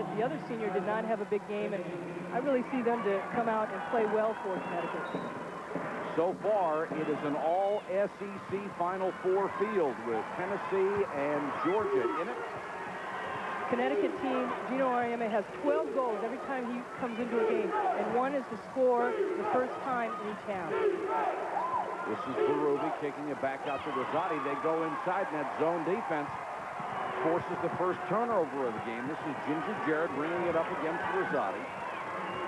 Elliott, the other senior, did not have a big game, and I really see them to come out and play well for Connecticut. So far, it is an all-SEC Final Four field with Tennessee and Georgia in it. Connecticut team, Gino Auriemma has 12 goals every time he comes into a game, and one is to score the first time in each half. This is Berube kicking it back out to Rosati. They go inside, and that zone defense forces the first turnover of the game. This is Ginger Jarrett bringing it up against Rosati.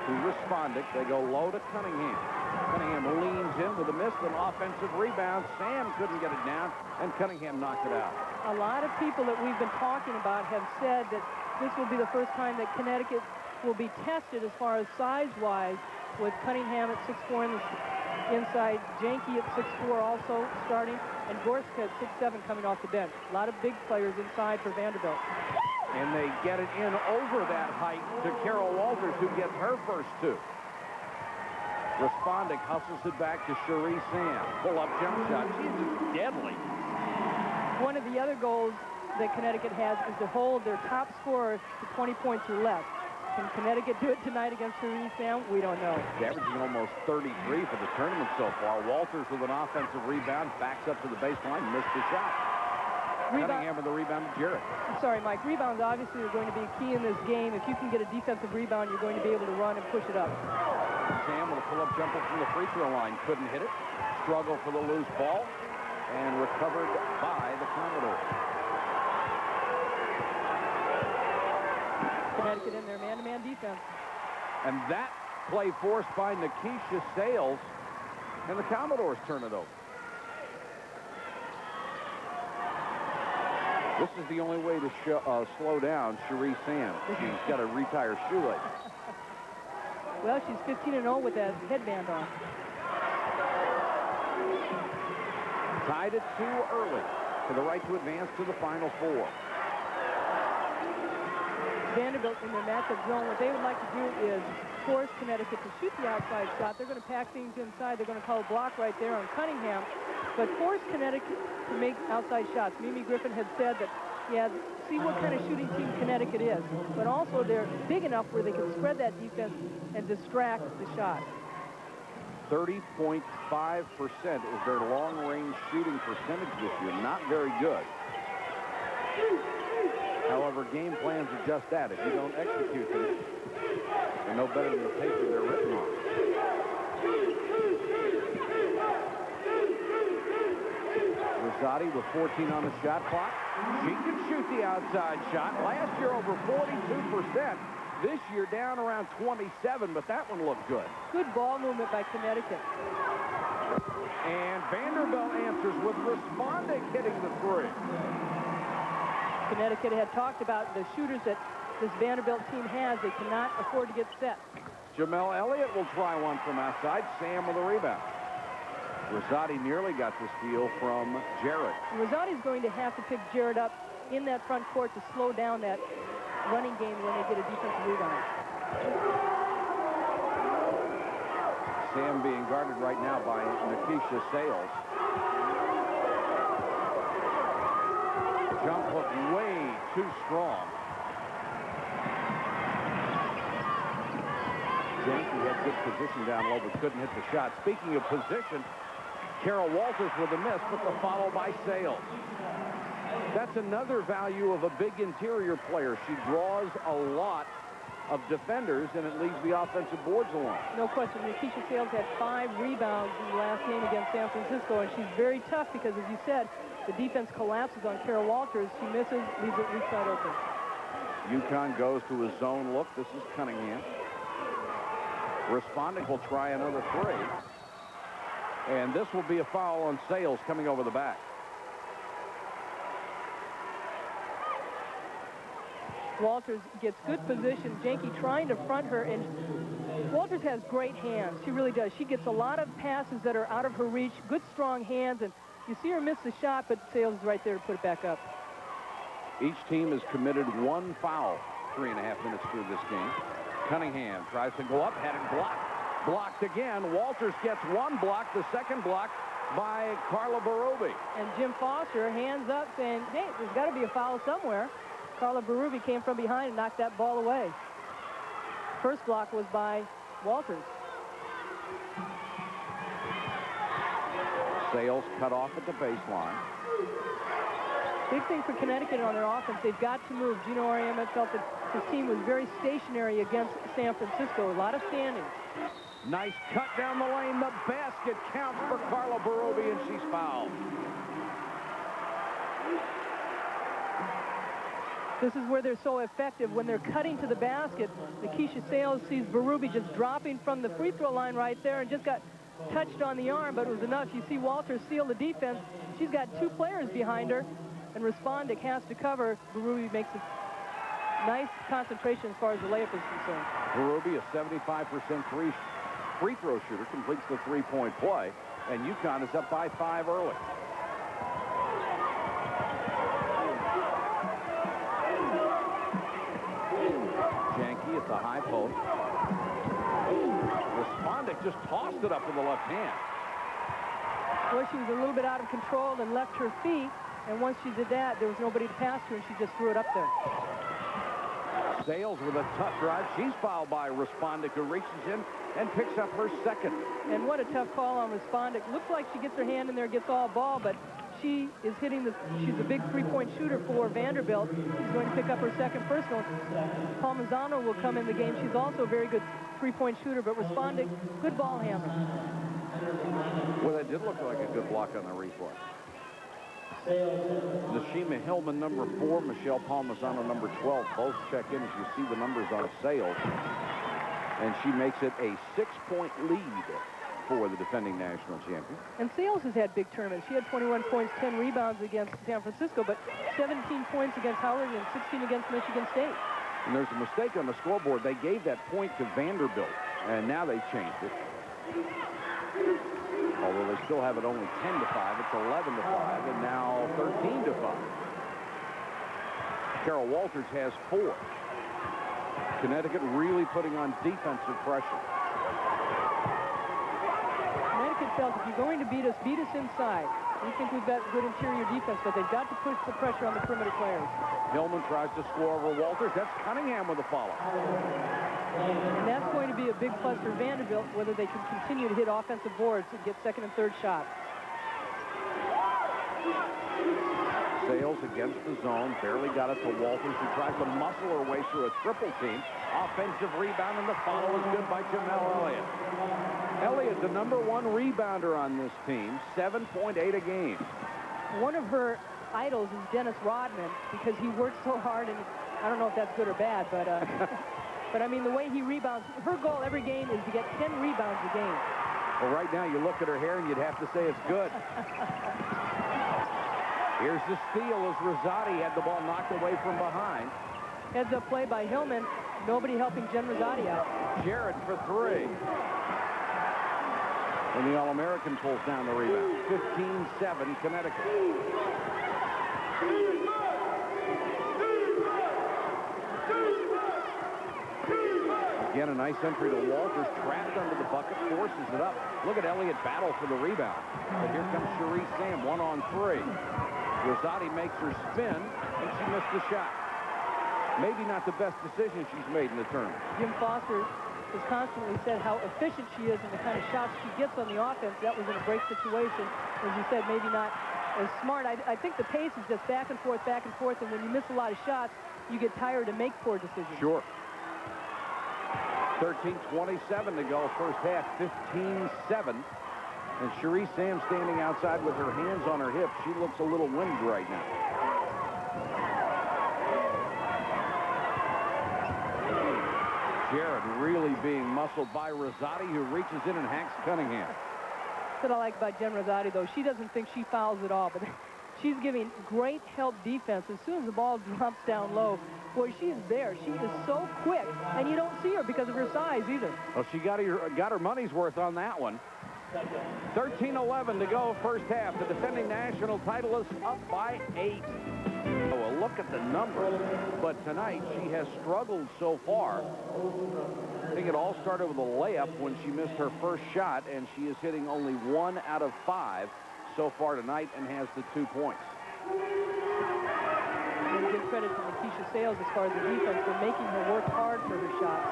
To Respondic, they go low to Cunningham. Cunningham leans in with a missed an offensive rebound. Sam couldn't get it down, and Cunningham knocked it out. A lot of people that we've been talking about have said that this will be the first time that Connecticut will be tested as far as size-wise, with Cunningham at 6'4" in the inside, Janke at 6'4" also starting, and Gorska at 6'7" coming off the bench. A lot of big players inside for Vanderbilt. And they get it in over that height to Carol Walters, who gets her first two. Respondic hustles it back to Cherie Sam. Pull-up jump shot. She's just deadly. One of the other goals that Connecticut has is to hold their top scorer to 20 points or less. Can Connecticut do it tonight against Cherie Sam? We don't know. She's averaging almost 33 for the tournament so far. Walters with an offensive rebound, backs up to the baseline, missed the shot. Cunningham with the rebound to Jarrett. I'm sorry, Mike. Rebounds obviously are going to be key in this game. If you can get a defensive rebound, you're going to be able to run and push it up. Sam with a pull-up jumper from the free throw line. Couldn't hit it. Struggle for the loose ball. And recovered by the Commodores. Connecticut in their man-to-man defense. And that play forced by Nikisha Sales. And the Commodores turn it over. This is the only way to slow down Cherie Sam. She's got to retire shoelace. Well, she's 15-0 with that headband on. Tied it too early for the right to advance to the Final Four. Vanderbilt in their matchup zone, what they would like to do is force Connecticut to shoot the outside shot. They're going to pack things inside. They're going to call a block right there on Cunningham, but force Connecticut to make outside shots. Mimi Griffin had said that, yeah, see what kind of shooting team Connecticut is, but also they're big enough where they can spread that defense and distract the shot. 30.5% is their long-range shooting percentage this year. Not very good. However, game plans are just that. If you don't execute them, they're no better than the paper they're written on. Rosati with 14 on the shot clock. She can shoot the outside shot. Last year, over 42%. This year, down around 27, but that one looked good. Good ball movement by Connecticut. And Vanderbilt answers with Respondic hitting the three. Connecticut had talked about the shooters that this Vanderbilt team has. They cannot afford to get set. Jamel Elliott will try one from outside. Sam with a rebound. Rosati nearly got the steal from Jarrett. Rosati's going to have to pick Jarrett up in that front court to slow down that running game when they get a defensive rebound. Sam being guarded right now by Nikisha Sales. Jump hook way too strong. Janke had good position down low, but couldn't hit the shot. Speaking of position, Carol Walters with a miss, but the follow by Sales. That's another value of a big interior player. She draws a lot of defenders, and it leaves the offensive boards alone. No question. Nikisha Sales had 5 rebounds in the last game against San Francisco, and she's very tough because, as you said, the defense collapses on Carol Walters. She misses, leaves it weak side open. UConn goes to a zone look. This is Cunningham. Respondic will try another three. And this will be a foul on Sales coming over the back. Walters gets good position. Janke trying to front her, and Walters has great hands. She really does. She gets a lot of passes that are out of her reach. Good, strong hands, and you see her miss the shot, but Sales is right there to put it back up. Each team has committed 1 foul 3.5 minutes through this game. Cunningham tries to go up, had it blocked. Blocked again. Walters gets 1 block, the second block by Carla Berube. And Jim Foster, hands up, saying, hey, there's got to be a foul somewhere. Carla Berube came from behind and knocked that ball away. First block was by Walters. Sales cut off at the baseline. Big thing for Connecticut on their offense, they've got to move. Gino Auriemma felt that his team was very stationary against San Francisco. A lot of standing. Nice cut down the lane. The basket counts for Carla Berube, and she's fouled. This is where they're so effective. When they're cutting to the basket, Lakeisha Sales sees Berube just dropping from the free throw line right there and just got touched on the arm, but it was enough. You see Walters seal the defense. She's got two players behind her, and Respondic has to cover. Berube makes a nice concentration as far as the layup is concerned. Berube, a 75% free throw shooter, completes the three-point play, and UConn is up by 5 early. Janke at the high post. Respondic just tossed it up with the left hand. Well, she was a little bit out of control and left her feet, and once she did that, there was nobody to pass to, and she just threw it up there. Sales with a tough drive. She's fouled by Respondic, who reaches in and picks up her second. And what a tough call on Respondic. Looks like she gets her hand in there, gets all ball, but she is hitting she's a big three-point shooter for Vanderbilt. She's going to pick up her second personal. Palmisano will come in the game. She's also a very good three-point shooter, but Respondic, good ball handler. Well, that did look like a good block on the replay. Nashima Hillman, number 4, Michelle Palmisano, number 12, both check in as you see the numbers on Sales. And she makes it a 6-point lead for the defending national champion. And Sales has had big tournaments. She had 21 points, 10 rebounds against San Francisco, but 17 points against Howard and 16 against Michigan State. And there's a mistake on the scoreboard. They gave that point to Vanderbilt, and now they changed it. Although they still have it only 10-5, it's 11-5, and now 13-5. Carol Walters has 4. Connecticut really putting on defensive pressure. Connecticut felt if you're going to beat us inside. We think we've got good interior defense, but they've got to push the pressure on the perimeter players. Hillman tries to score over Walters. That's Cunningham with a follow. And that's going to be a big plus for Vanderbilt, whether they can continue to hit offensive boards and get second and third shots. Sales against the zone, barely got it to Walters, who tries to muscle her way through a triple team. Offensive rebound, and the follow is good by Jamel Elliott. Elliott, the number 1 rebounder on this team, 7.8 a game. One of her idols is Dennis Rodman, because he works so hard, and I don't know if that's good or bad, but but I mean, the way he rebounds, her goal every game is to get 10 rebounds a game. Well, right now, you look at her hair, and you'd have to say it's good. Here's the steal as Rosati had the ball knocked away from behind. Heads-up play by Hillman. Nobody helping Jen Rosati out. Jarrett for 3. And the All-American pulls down the rebound. 15-7 Connecticut. Again, a nice entry to Walters, trapped under the bucket, forces it up. Look at Elliott battle for the rebound. But here comes Cherie Sam, 1-on-3. Rosati makes her spin, and she missed the shot. Maybe not the best decision she's made in the tournament. Jim Foster has constantly said how efficient she is and the kind of shots she gets on the offense. That was in a break situation. As you said, maybe not as smart. I think the pace is just back and forth, and when you miss a lot of shots, you get tired and make poor decisions. Sure. 13:27 to go, first half, 15-7. And Cherie Sam standing outside with her hands on her hips. She looks a little winded right now. Jarrett really being muscled by Rosati, who reaches in and hacks Cunningham. That's what I like about Jen Rosati, though. She doesn't think she fouls at all, but she's giving great help defense. As soon as the ball drops down low, boy, she's there. She is so quick, and you don't see her because of her size either. Well, she got her money's worth on that one. 13:11 to go, first half. The defending national title is up by 8. Oh, a look at the numbers. But tonight, she has struggled so far. I think it all started with a layup when she missed her first shot, and she is hitting only 1 out of 5 so far tonight and has the 2 points. give credit to Lakeisha Sales as far as the defense for making her work hard for her shots.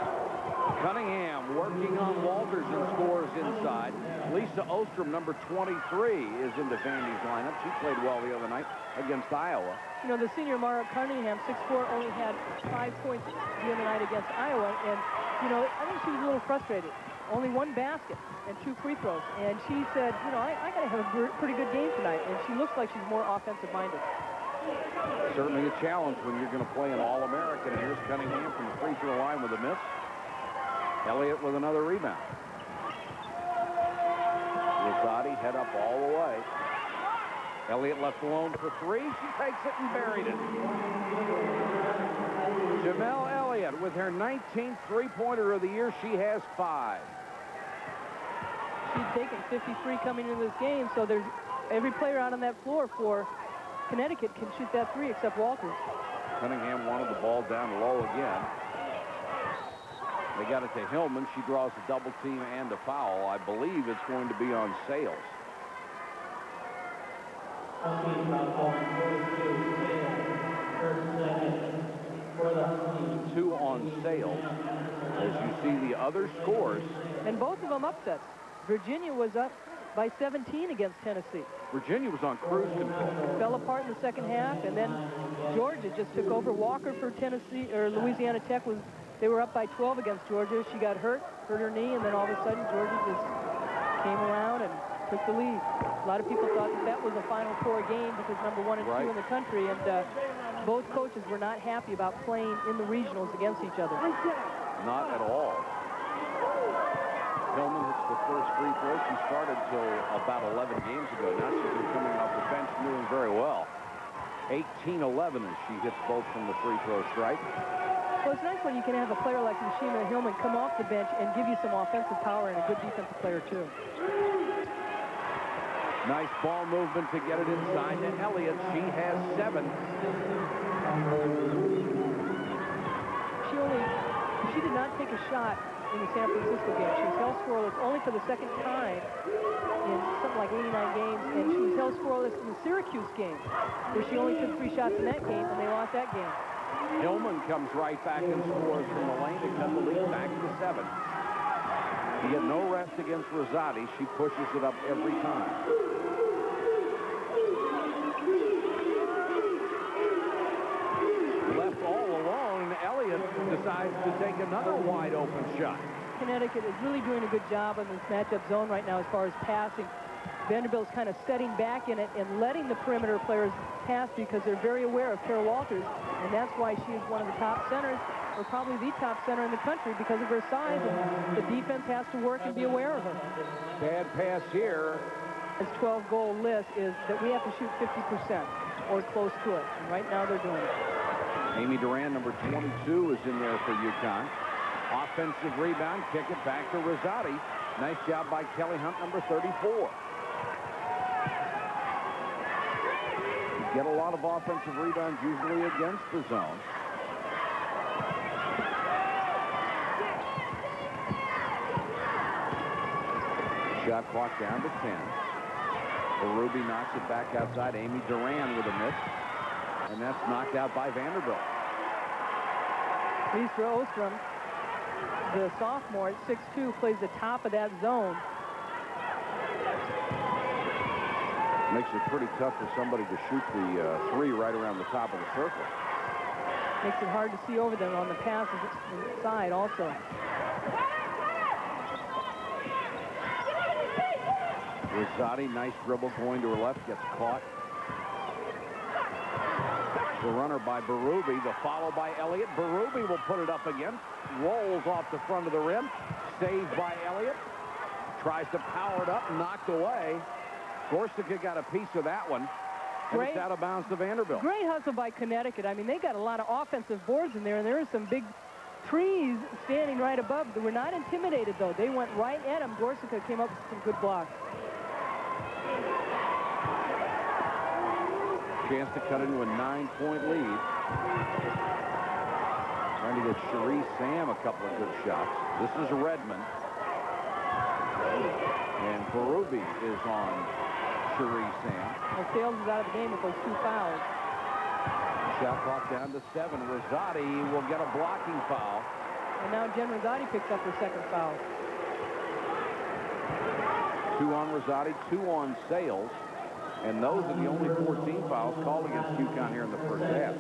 Cunningham working on Walters and scores inside. Lisa Ostrom, number 23, is into Vandy's lineup. She played well the other night against Iowa. You know, the senior Mara Cunningham, 6'4", only had 5 points the other night against Iowa. And, you know, I think she was a little frustrated. Only 1 basket and 2 free throws. And she said, you know, I got to have a pretty good game tonight. And she looks like she's more offensive-minded. Certainly a challenge when you're going to play an All-American. And here's Cunningham from the free throw line with a miss. Elliott with another rebound. Rosati head up all the way. Elliott left alone for 3. She takes it and buried it. Jamel Elliott with her 19th three-pointer of the year. She has 5. She'd taken 53 coming into this game, so there's every player out on that floor for Connecticut can shoot that 3 except Walters. Cunningham wanted the ball down low again. They got it to Hillman. She draws a double team and a foul. I believe it's going to be on Sales. Two on Sales. As you see the other scores. And both of them upsets. Virginia was up by 17 against Tennessee. Virginia was on cruise control. Fell apart in the second half, and then Georgia just took over. Walker for Tennessee, or Louisiana Tech was. They were up by 12 against Georgia. She got hurt her knee, and then all of a sudden Georgia just came around and took the lead. A lot of people thought that was a Final Four game because number 1 and 2 in the country, and both coaches were not happy about playing in the regionals against each other. Not at all. Hillman hits the first free throw. She started till about 11 games ago. Now she's been coming off the bench doing very well. 18-11 as she hits both from the free throw strike. Well, it's nice when you can have a player like Nashima Hillman come off the bench and give you some offensive power and a good defensive player, too. Nice ball movement to get it inside to Elliott. She has 7. She did not take a shot in the San Francisco game. She was held scoreless only for the second time in something like 89 games, and she was held scoreless in the Syracuse game, where she only took 3 shots in that game, and they lost that game. Hillman comes right back and scores from the lane to cut the lead back to 7. You get no rest against Rosati. She pushes it up every time. Left all alone, and Elliott decides to take another wide open shot. Connecticut is really doing a good job on this matchup zone right now as far as passing. Vanderbilt's kind of setting back in it and letting the perimeter players pass because they're very aware of Kara Walters, and that's why she is one of the top centers, or probably the top center in the country because of her size, and the defense has to work and be aware of her. Bad pass here. His 12-goal list is that we have to shoot 50% or close to it, and right now they're doing it. Amy Duran, number 22, is in there for UConn. Offensive rebound, kick it back to Rosati. Nice job by Kelly Hunt, number 34. Get a lot of offensive rebounds usually against the zone. Shot clock down to 10. Berube knocks it back outside. Amy Duran with a miss. And that's knocked out by Vanderbilt. Lisa Ostrom, the sophomore at 6'2", plays the top of that zone. Makes it pretty tough for somebody to shoot the 3 right around the top of the circle. Makes it hard to see over them on the passes inside also. Rosati, nice dribble going to her left, gets caught. The runner by Berube, the follow by Elliott. Berube will put it up again. Rolls off the front of the rim. Saved by Elliott. Tries to power it up, knocked away. Gorsuch got a piece of that one. And it's out of bounds to Vanderbilt. Great hustle by Connecticut. I mean, they got a lot of offensive boards in there, and there are some big trees standing right above. They were not intimidated, though. They went right at them. Gorsuch came up with some good blocks. Chance to cut into a 9-point lead. Trying to get Cherie Sam a couple of good shots. This is Redmond. And Berube is on Cherie Sam. Well, Sales is out of the game with those 2 fouls. Shot clock down to 7. Rosati will get a blocking foul. And now Jen Rosati picks up her second foul. 2 on Rosati, 2 on Sales. And those are the only 14 fouls called against UConn here in the first half.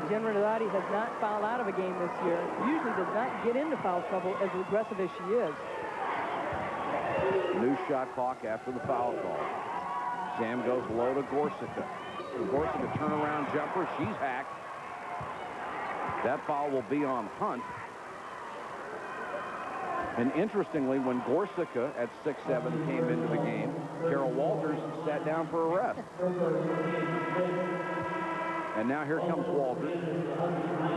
Jen Rosati has not fouled out of a game this year. Usually does not get into foul trouble as aggressive as she is. New shot clock after the foul call. Sam goes low to Gorsica. Gorsica turnaround jumper. She's hacked. That foul will be on Hunt. And interestingly, when Gorsica at 6'7" came into the game, Carol Walters sat down for a rest. And now here comes Walters.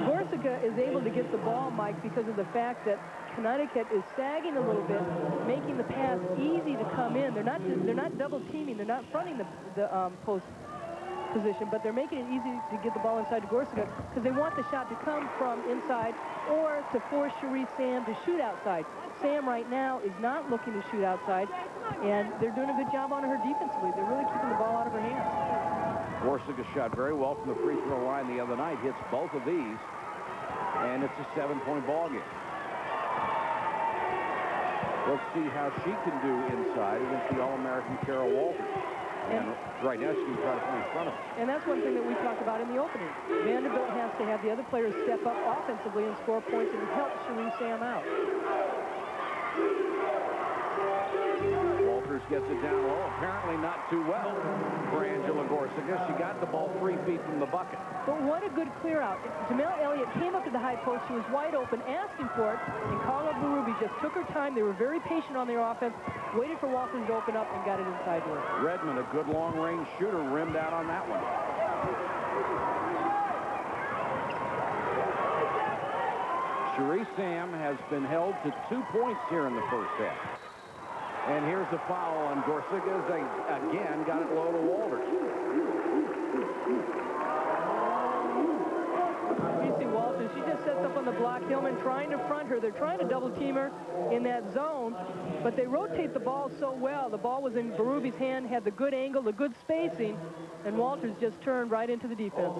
Gorsica is able to get the ball, Mike, because of the fact that Connecticut is sagging a little bit, making the pass easy to come in. They're not double teaming. They're not fronting the post position, but they're making it easy to get the ball inside to Gorsica because they want the shot to come from inside or to force Cherie Sam to shoot outside. Sam right now is not looking to shoot outside, and they're doing a good job on her defensively. They're really keeping the ball out of her hands. Gorsica shot very well from the free throw line the other night, hits both of these, and it's a 7-point ball game. Let's see how she can do inside against the All-American Carol Walters. And right now she's trying to play in front of her. And that's one thing that we talked about in the opening. Vanderbilt has to have the other players step up offensively and score points and help Cherie Sam out. Walters gets it down low, apparently not too well for Angela Gorsica. She got the ball 3 feet from the bucket. But what a good clear out. Jamel Elliott came up to the high post. She was wide open, asking for it, and Carla Berube just took her time. They were very patient on their offense, waited for Walters to open up and got it inside to her. Redmond, a good long-range shooter, rimmed out on that one. Cherie Sam has been held to 2 points here in the first half. And here's a foul on Gorsica as they again got it low to Walters. You see Walters, she just sets up on the block. Hillman trying to front her. They're trying to double team her in that zone, but they rotate the ball so well. The ball was in Berube's hand, had the good angle, the good spacing, and Walters just turned right into the defense.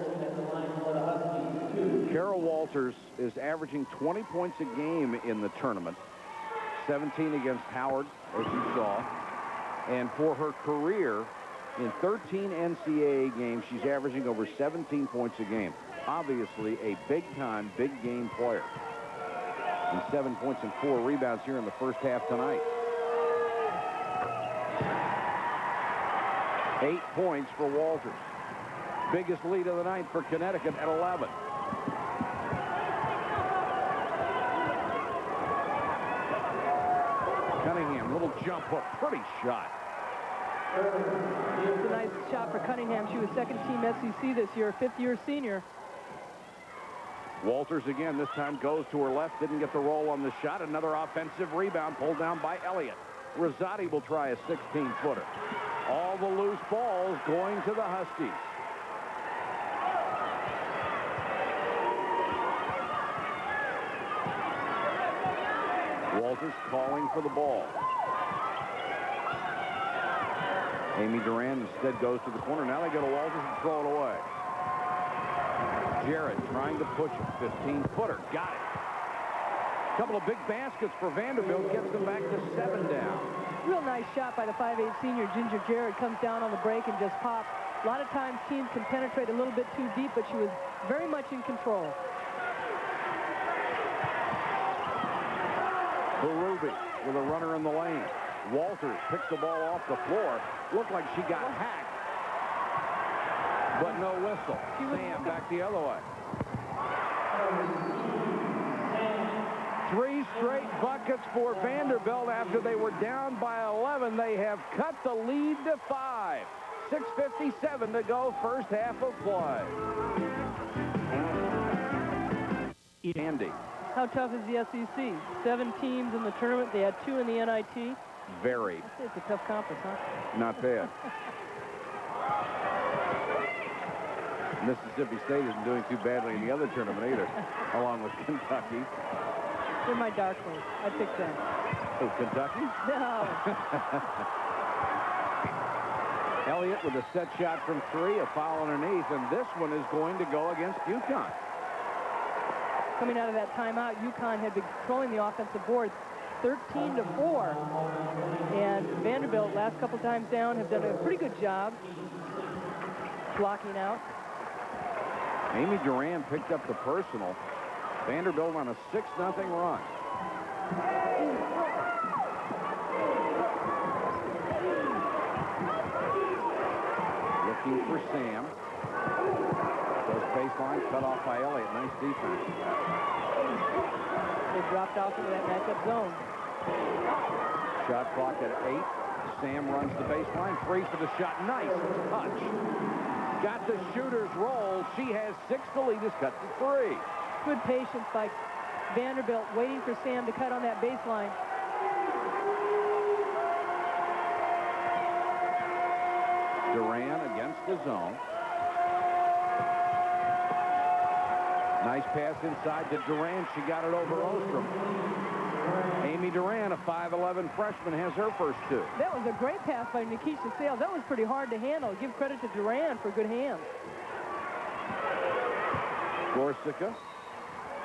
Carol Walters is averaging 20 points a game in the tournament. 17 against Howard, as you saw. And for her career, in 13 NCAA games, she's averaging over 17 points a game. Obviously, a big-time, big-game player. And 7 points and 4 rebounds here in the first half tonight. 8 points for Walters. Biggest lead of the night for Connecticut at 11. Cunningham, little jump hook, pretty shot. It's a nice shot for Cunningham. She was second-team SEC this year, fifth-year senior. Walters again, this time goes to her left, didn't get the roll on the shot. Another offensive rebound pulled down by Elliott. Rosati will try a 16-footer. All the loose balls going to the Huskies. Walters calling for the ball. Amy Duran instead goes to the corner. Now they go to Walters and throw it away. Jarrett trying to push it. 15-footer. Got it. A couple of big baskets for Vanderbilt. Gets them back to 7 down. Real nice shot by the 5'8" senior Ginger Jarrett. Comes down on the break and just pops. A lot of times teams can penetrate a little bit too deep, but she was very much in control. Berube with a runner in the lane. Walters picks the ball off the floor. Looked like she got hacked, but no whistle. Sam back the other way. 3 straight buckets for Vanderbilt after they were down by 11. They have cut the lead to 5. 6:57 to go, first half of play. Andy. How tough is the SEC? 7 teams in the tournament. They had 2 in the NIT. Very. It's a tough conference, huh? Not bad. Mississippi State isn't doing too badly in the other tournament either, along with Kentucky. They're my dark horse. I picked them. Oh, Kentucky? No. Elliott with a set shot from 3, a foul underneath, and this one is going to go against UConn. Coming out of that timeout, UConn had been controlling the offensive board 13-4. And Vanderbilt, last couple times down, have done a pretty good job blocking out. Amy Duran picked up the personal. Vanderbilt on a 6-0 run. Looking for Sam. Goes baseline, cut off by Elliott. Nice defense. They dropped off into that matchup zone. Shot clock at 8. Sam runs the baseline. 3 for the shot. Nice touch. Got the shooter's roll. She has 6 to lead us. Cut to 3. Good patience by Vanderbilt, waiting for Sam to cut on that baseline. Duran against the zone. Nice pass inside to Duran. She got it over Ostrom. Amy Duran, a 5'11" freshman, has her first 2. That was a great pass by Nikisha Sales. That was pretty hard to handle. Give credit to Duran for good hands. Gorsica.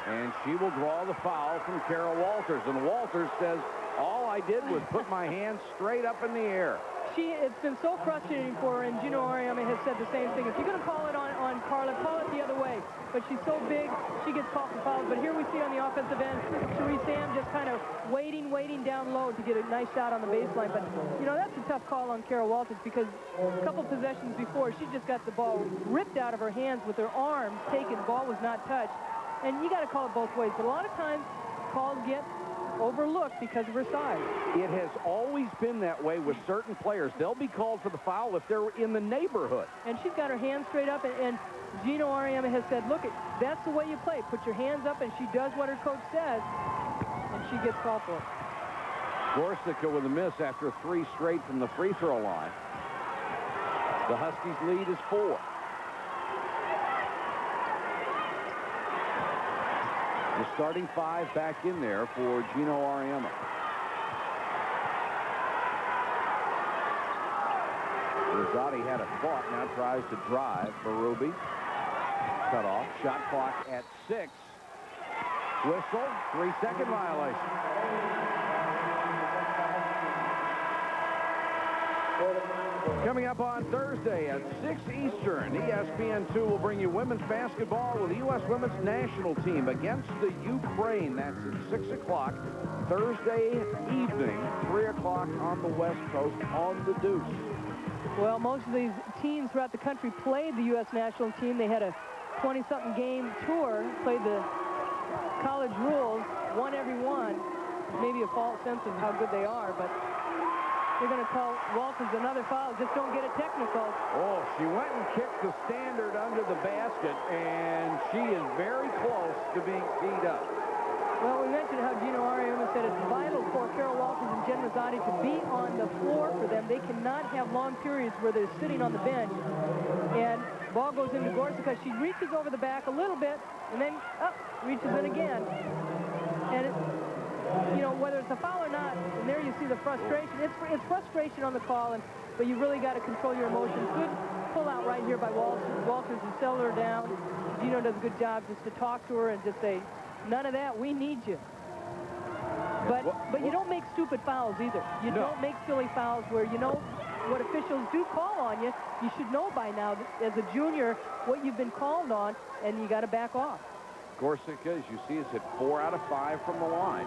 And she will draw the foul from Kara Walters. And Walters says, all I did was put my hands straight up in the air. It's been so frustrating for her, and Gino Ariama has said the same thing. If you're going to call it on Carla, call it the other way. But she's so big, she gets called for fouls. But here we see on the offensive end, Cherie Sam just kind of waiting down low to get a nice shot on the baseline. But, you know, that's a tough call on Kara Walters because a couple possessions before, she just got the ball ripped out of her hands with her arms taken. Ball was not touched. And you got to call it both ways. But a lot of times, calls get overlooked because of her size. It has always been that way with certain players. They'll be called for the foul if they're in the neighborhood. And she's got her hands straight up, and Gino Ariama has said, look, that's the way you play. Put your hands up, and she does what her coach says, and she gets called for it. Gorsica with a miss after 3 straight from the free throw line. The Huskies lead is 4. The starting 5 back in there for Gino Ariama. Rosati had a thought, now tries to drive. Berube cut off. Shot clock at 6. Whistle, 3-second violation. Coming up on Thursday at 6 Eastern, ESPN2 will bring you women's basketball with the U.S. women's national team against the Ukraine. That's at 6 o'clock Thursday evening, 3 o'clock on the West Coast on the Deuce. Well, most of these teams throughout the country played the U.S. national team. They had a 20-something game tour, played the college rules, won every one. Maybe a false sense of how good they are, but they're going to call Walters another foul. Just don't get it technical. Oh, she went and kicked the standard under the basket, and she is very close to being teed up. Well, we mentioned how Gino Ariama said it's vital for Carol Walters and Jen Rosati to be on the floor for them. They cannot have long periods where they're sitting on the bench. And ball goes into Gorsica. She reaches over the back a little bit, and then reaches in again. And you know, whether it's a foul or not, and there you see the frustration. It's frustration on the call, but you really got to control your emotions. Good pull out right here by Walters to settle her down. Gino does a good job just to talk to her and just say, none of that, we need you. But you don't make stupid fouls either. You don't make silly fouls where you know what officials do call on you. You should know by now, as a junior, what you've been called on, and you got to back off. Gorsica, as you see, is hit 4 out of 5 from the line.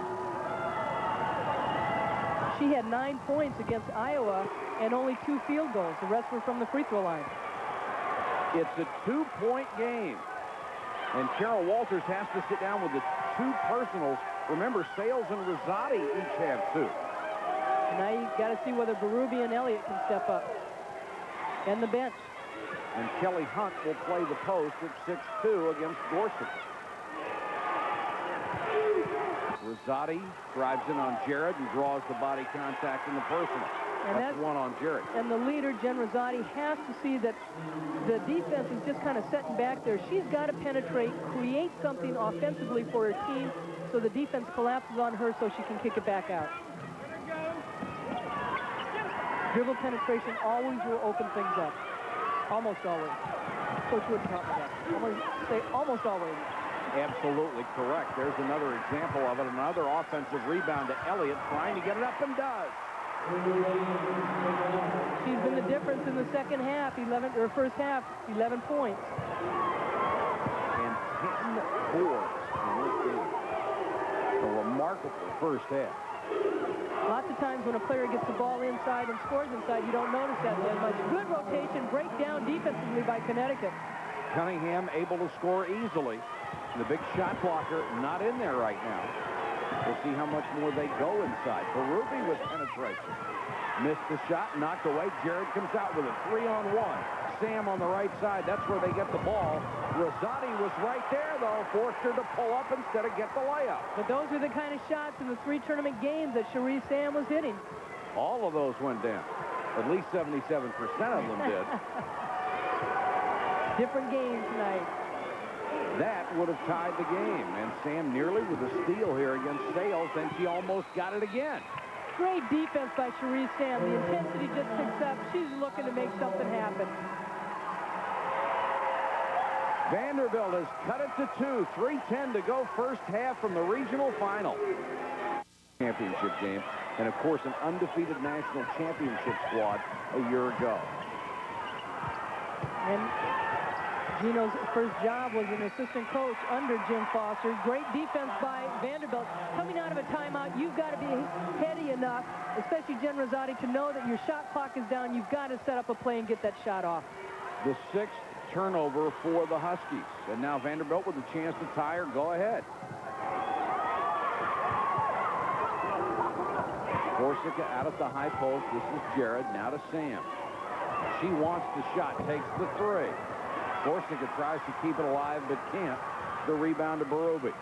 She had 9 points against Iowa and only 2 field goals. The rest were from the free throw line. It's a 2-point game. And Carol Walters has to sit down with the 2 personals. Remember, Sales and Rosati each have 2. Now you got to see whether Berube and Elliott can step up. And the bench. And Kelly Hunt will play the post at 6'2" against Gorsica. Rosati drives in on Jarrett and draws the body contact in the personal. And that's one on Jarrett. And the leader, Jen Rosati, has to see that the defense is just kind of setting back there. She's got to penetrate, create something offensively for her team so the defense collapses on her so she can kick it back out. Dribble penetration always will open things up. Almost always. Coach Wood taught me that. Almost always. Absolutely correct. There's another example of it. Another offensive rebound to Elliott, trying to get it up, and does. She's been the difference in the second half, first half, 11 points. And 10 boards in this game. A remarkable first half. Lots of times when a player gets the ball inside and scores inside, you don't notice that as much. Good rotation, breakdown defensively by Connecticut. Cunningham able to score easily. The big shot blocker not in there right now. We'll see how much more they go inside. Berube with penetration. Missed the shot, knocked away. Jared comes out with a 3-on-1. Sam on the right side. That's where they get the ball. Rosati was right there, though. Forced her to pull up instead of get the layup. But those are the kind of shots in the 3 tournament games that Cherie Sam was hitting. All of those went down. At least 77% of them did. Different game tonight. That would have tied the game. And Sam nearly with a steal here against Sales, and she almost got it again. Great defense by Cherie Sam. The intensity just picks up. She's looking to make something happen. Vanderbilt has cut it to 2. 3:10 to go first half from the regional final. Championship game. And, of course, an undefeated national championship squad a year ago. And Gino's first job was an assistant coach under Jim Foster. Great defense by Vanderbilt. Coming out of a timeout, you've got to be heady enough, especially Jen Rosati, to know that your shot clock is down. You've got to set up a play and get that shot off. The 6th turnover for the Huskies. And now Vanderbilt with a chance to tie or go ahead. Corsica out at the high post. This is Jared. Now to Sam. She wants the shot. Takes the 3. Corsica tries to keep it alive, but can't. The rebound to Berube.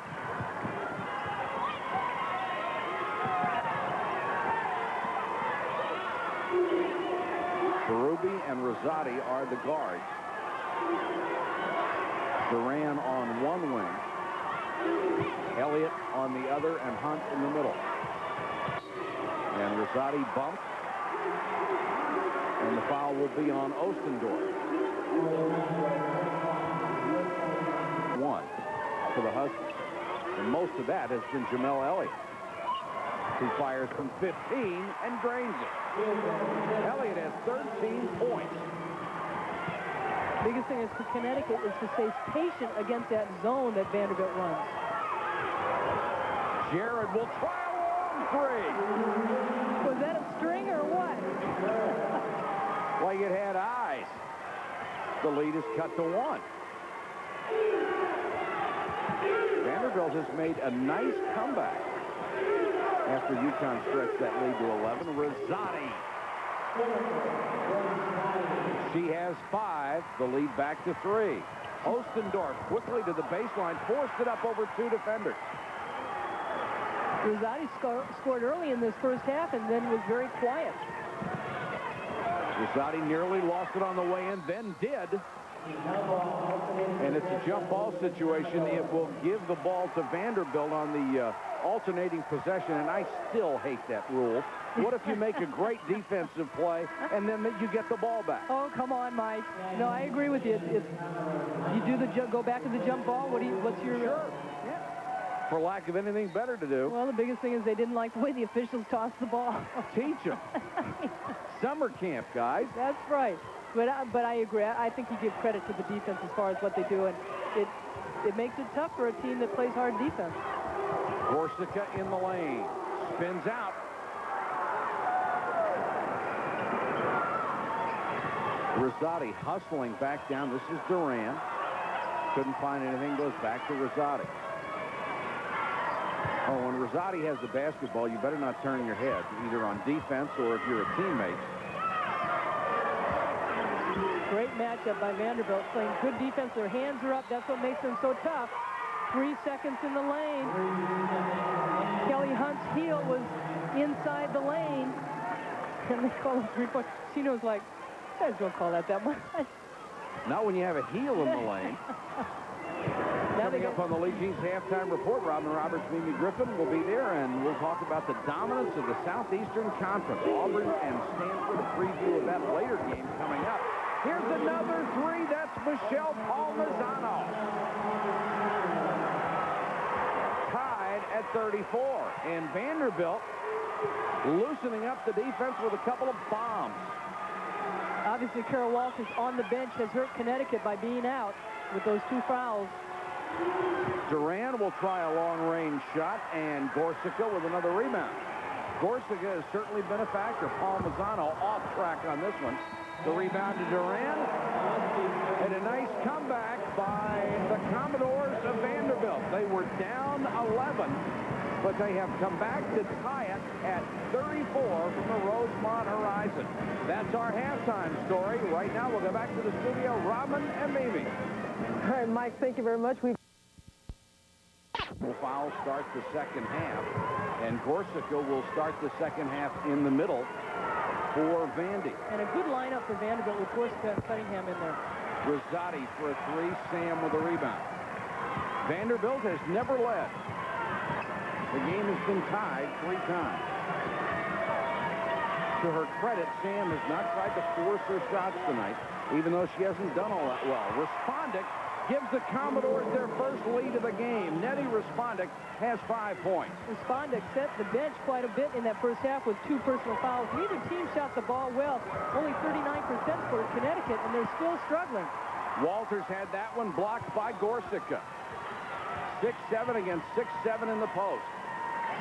Berube and Rosati are the guards. Duran on one wing. Elliott on the other, and Hunt in the middle. And Rosati bumped. And the foul will be on Ostendorf. 1 for the Huskies. And most of that has been Jamel Elliott, who fires from 15 and drains it. Elliott has 13 points. Biggest thing is for Connecticut is to stay patient against that zone that Vanderbilt runs. Jared will try a long 3. Was that a string or what? Like it had eyes. The lead is cut to 1. Vanderbilt has made a nice comeback after UConn stretched that lead to 11. Rosati. She has 5. The lead back to 3. Ostendorf quickly to the baseline. Forced it up over 2 defenders. Rosati scored early in this first half and then was very quiet. Rosati nearly lost it on the way in, then did. And it's a jump ball situation. It will give the ball to Vanderbilt on the alternating possession, and I still hate that rule. What if you make a great defensive play and then you get the ball back? Oh, come on, Mike. No, I agree with you. If you do the go back to the jump ball, what's your... Sure. Yeah. For lack of anything better to do. Well, the biggest thing is they didn't like the way the officials tossed the ball. Teach them. Summer camp, guys. That's right. But I agree. I think you give credit to the defense as far as what they do, and it makes it tough for a team that plays hard defense. Corsica in the lane. Spins out. Rosati hustling back down. This is Duran. Couldn't find anything. Goes back to Rosati. Oh, when Rosati has the basketball, you better not turn your head, either on defense or if you're a teammate. Great matchup by Vanderbilt, playing good defense. Their hands are up. That's what makes them so tough. 3 seconds in the lane. Kelly Hunt's heel was inside the lane. And they call it 3-point. She knows, like, guys don't call that much. Not when you have a heel in the lane. Now Coming up on the Lee Jeans halftime report, Robin Roberts, Mimi Griffin will be there, and we'll talk about the dominance of the Southeastern Conference. Auburn and Stanford, a preview of that later game coming up. Here's another three. That's Michelle Palmisano. Tied at 34. And Vanderbilt loosening up the defense with a couple of bombs. Obviously, Carol Walters on the bench has hurt Connecticut by being out with those 2 fouls. Duran will try a long-range shot, and Gorsica with another rebound. Gorsica has certainly been a factor. Palmisano off track on this one. The rebound to Duran, and a nice comeback by the Commodores of Vanderbilt. They were down 11, but they have come back to tie it at 34 from the Rosemont horizon. That's our halftime story. Right now, we'll go back to the studio. Robin and Mimi. All right, Mike, thank you very much. Foul starts the second half, and Gorsica will start the second half in the middle for Vandy. And a good lineup for Vanderbilt with Gorsica and Cunningham in there. Rosati for a three, Sam with a rebound. Vanderbilt has never led. The game has been tied 3 times. To her credit, Sam has not tried to force her shots tonight, even though she hasn't done all that well. Respondic gives the Commodores their first lead of the game. Nettie Respondic has 5 points. Respondic set the bench quite a bit in that first half with 2 personal fouls. Neither team shot the ball well. Only 39% for Connecticut, and they're still struggling. Walters had that one blocked by Gorsica. 6-7 against 6-7 in the post.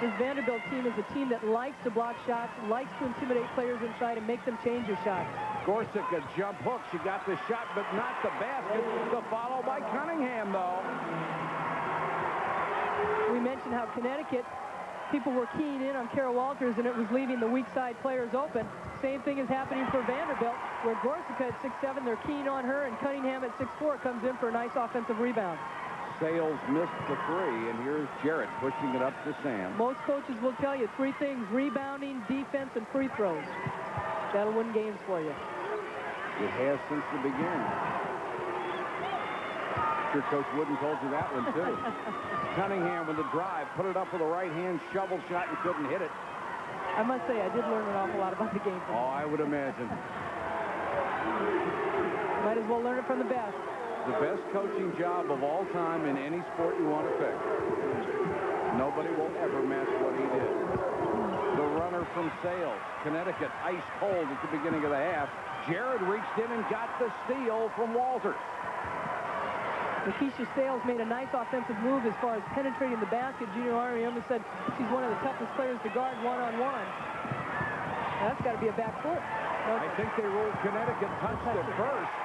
This Vanderbilt team is a team that likes to block shots, likes to intimidate players inside and make them change their shots. Gorsica jump hook. She got the shot, but not the basket. The follow by Cunningham, though. We mentioned how Connecticut, people were keying in on Carol Walters, and it was leaving the weak side players open. Same thing is happening for Vanderbilt, where Gorsica at 6'7", they're keying on her, and Cunningham at 6'4" comes in for a nice offensive rebound. Sales missed the 3, and here's Jarrett pushing it up to Sam. Most coaches will tell you 3 things: rebounding, defense, and free throws. That'll win games for you. It has since the beginning. Sure, Coach Wooden told you that one, too. Cunningham with the drive, put it up with a right-hand shovel shot and couldn't hit it. I must say, I did learn an awful lot about the game. Oh, I would imagine. Might as well learn it from the best. The best coaching job of all time in any sport you want to pick. Nobody will ever match what he did. The runner from Sales. Connecticut ice cold at the beginning of the half. Jared reached in and got the steal from Walters. Lakeisha Sales made a nice offensive move as far as penetrating the basket. Junior Ariema said she's one of the toughest players to guard one-on-one. That's got to be a back foot. I think they ruled Connecticut touched it first.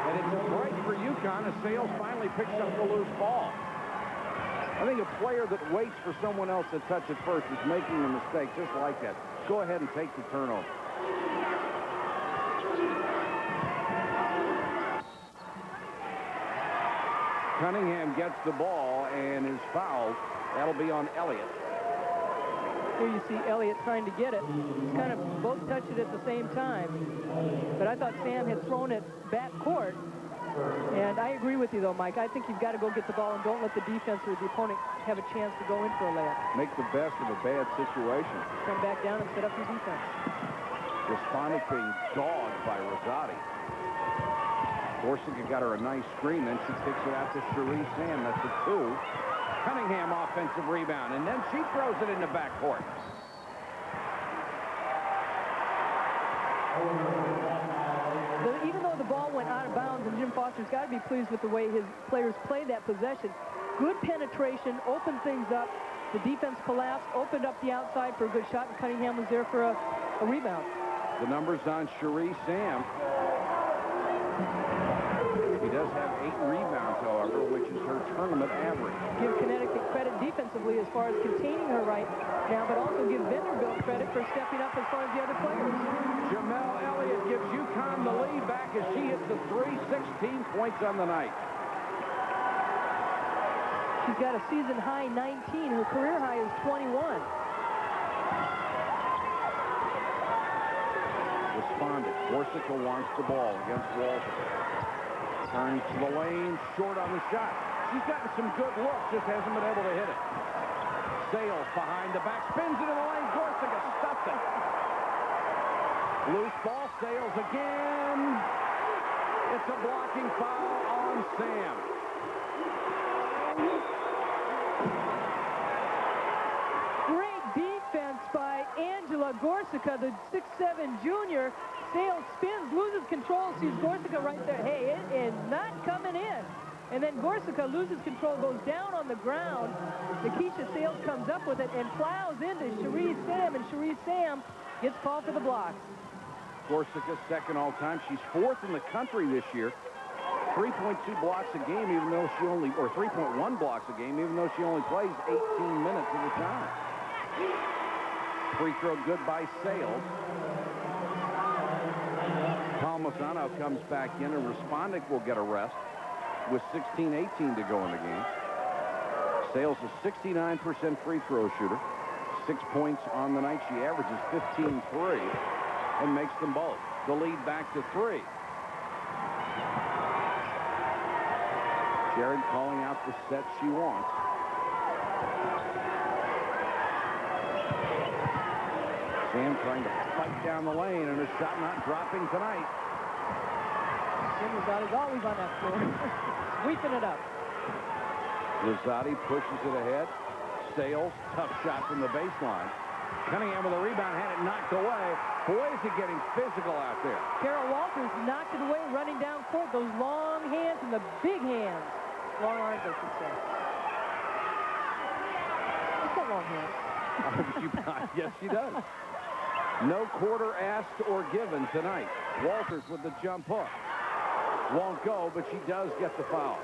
And it's a break for UConn as Sales finally picks up the loose ball. I think a player that waits for someone else to touch it first is making a mistake just like that. Go ahead and take the turnover. Cunningham gets the ball and is fouled. That'll be on Elliott. Here you see Elliott trying to get it. He's kind of both touched it at the same time. But I thought Sam had thrown it back court. And I agree with you, though, Mike. I think you've got to go get the ball and don't let the defense or the opponent have a chance to go in for a layup. Make the best of a bad situation. Come back down and set up your defense. Respondic being dogged by Rosati. Gorsica got her a nice screen, then she kicks it out to Cherie Sam. That's a 2. Cunningham offensive rebound, and then she throws it in the backcourt. Even though the ball went out of bounds, and Jim Foster's got to be pleased with the way his players played that possession. Good penetration, opened things up. The defense collapsed, opened up the outside for a good shot, and Cunningham was there for a rebound. The numbers on Cherie Sam. He does have 8 rebounds, however, which is her tournament average. Give Connecticut credit defensively as far as containing her right now, but also give Vanderbilt credit for stepping up as far as the other players. Jamel Elliott gives UConn the lead back as she hits the 3, 16 points on the night. She's got a season-high 19. Her career high is 21. Responded. Gorsica wants the ball against Walter. Turns to the lane, short on the shot. He's gotten some good looks, just hasn't been able to hit it. Sales behind the back, spins into the lane. Gorsuch stuffed it. Loose ball, Sales again. It's a blocking foul on Sam. Great defense by Angela Gorsucha, the 6'7" junior. Sales spins, loses control, sees Gorsucha right there. Hey, it is not coming in. And then Gorsucha loses control, goes down on the ground. Nikisha Sales comes up with it and plows into Cherie Sam, and Cherie Sam gets called for the block. Gorsucha's second all-time. She's fourth in the country this year. 3.2 blocks a game, even though she only, or 3.1 blocks a game, even though she only plays 18 minutes at a time. Free throw good by Sales. Palmisano comes back in, and Respondek will get a rest with 16:18 to go in the game. Sales is 69% free throw shooter. 6 points on the night. She averages 15-3 and makes them both. The lead back to 3. Jared calling out the set she wants. Sam trying to fight down the lane, and her shot not dropping tonight. Rosati's always on that floor. Sweeping it up. Rosati pushes it ahead. Sales, tough shot from the baseline. Cunningham with a rebound, had it knocked away. Boy, is it getting physical out there. Carol Walters knocked it away, running down court. Those long hands and the big hands. Long arms, I should say. She's got long hands. Yes, she does. No quarter asked or given tonight. Walters with the jump hook. Won't go, but she does get the foul.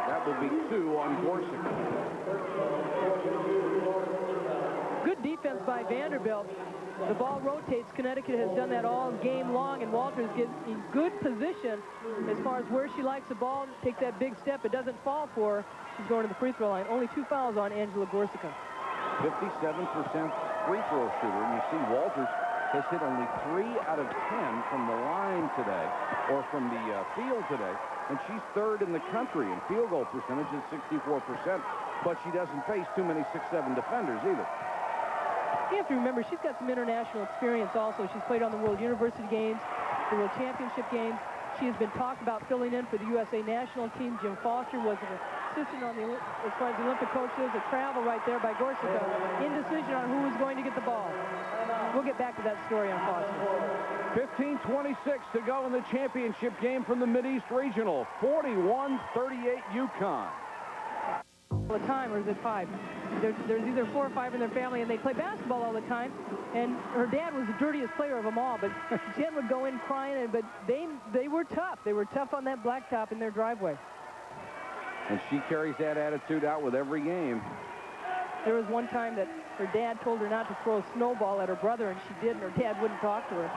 That will be 2 on Gorsuch. Good defense by Vanderbilt. The ball rotates. Connecticut has done that all game long, and Walters gets in good position as far as where she likes the ball. Takes that big step. It doesn't fall for her. She's going to the free throw line. Only 2 fouls on Angela Gorsucha. 57% free throw shooter, and you see Walters has hit only 3 out of 10 from the line today, or from the field today, and she's third in the country in field goal percentage at 64%, but she doesn't face too many 6'7" defenders either. You have to remember, she's got some international experience also. She's played on the World University Games, the World Championship Games. She has been talked about filling in for the USA national team. Jim Foster was an assistant on the, as far as the Olympic coaches. A travel right there by Gorsucha. Indecision on who was going to get the ball. We'll get back to that story on Foster. 15:26 to go in the championship game from the Mideast Regional. 41-38 UConn. All the time, or is it 5? There's either 4 or 5 in their family, and they play basketball all the time. And her dad was the dirtiest player of them all, but Jen would go in crying. But they were tough. They were tough on that blacktop in their driveway. And she carries that attitude out with every game. There was one time that her dad told her not to throw a snowball at her brother, and she did, and her dad wouldn't talk to her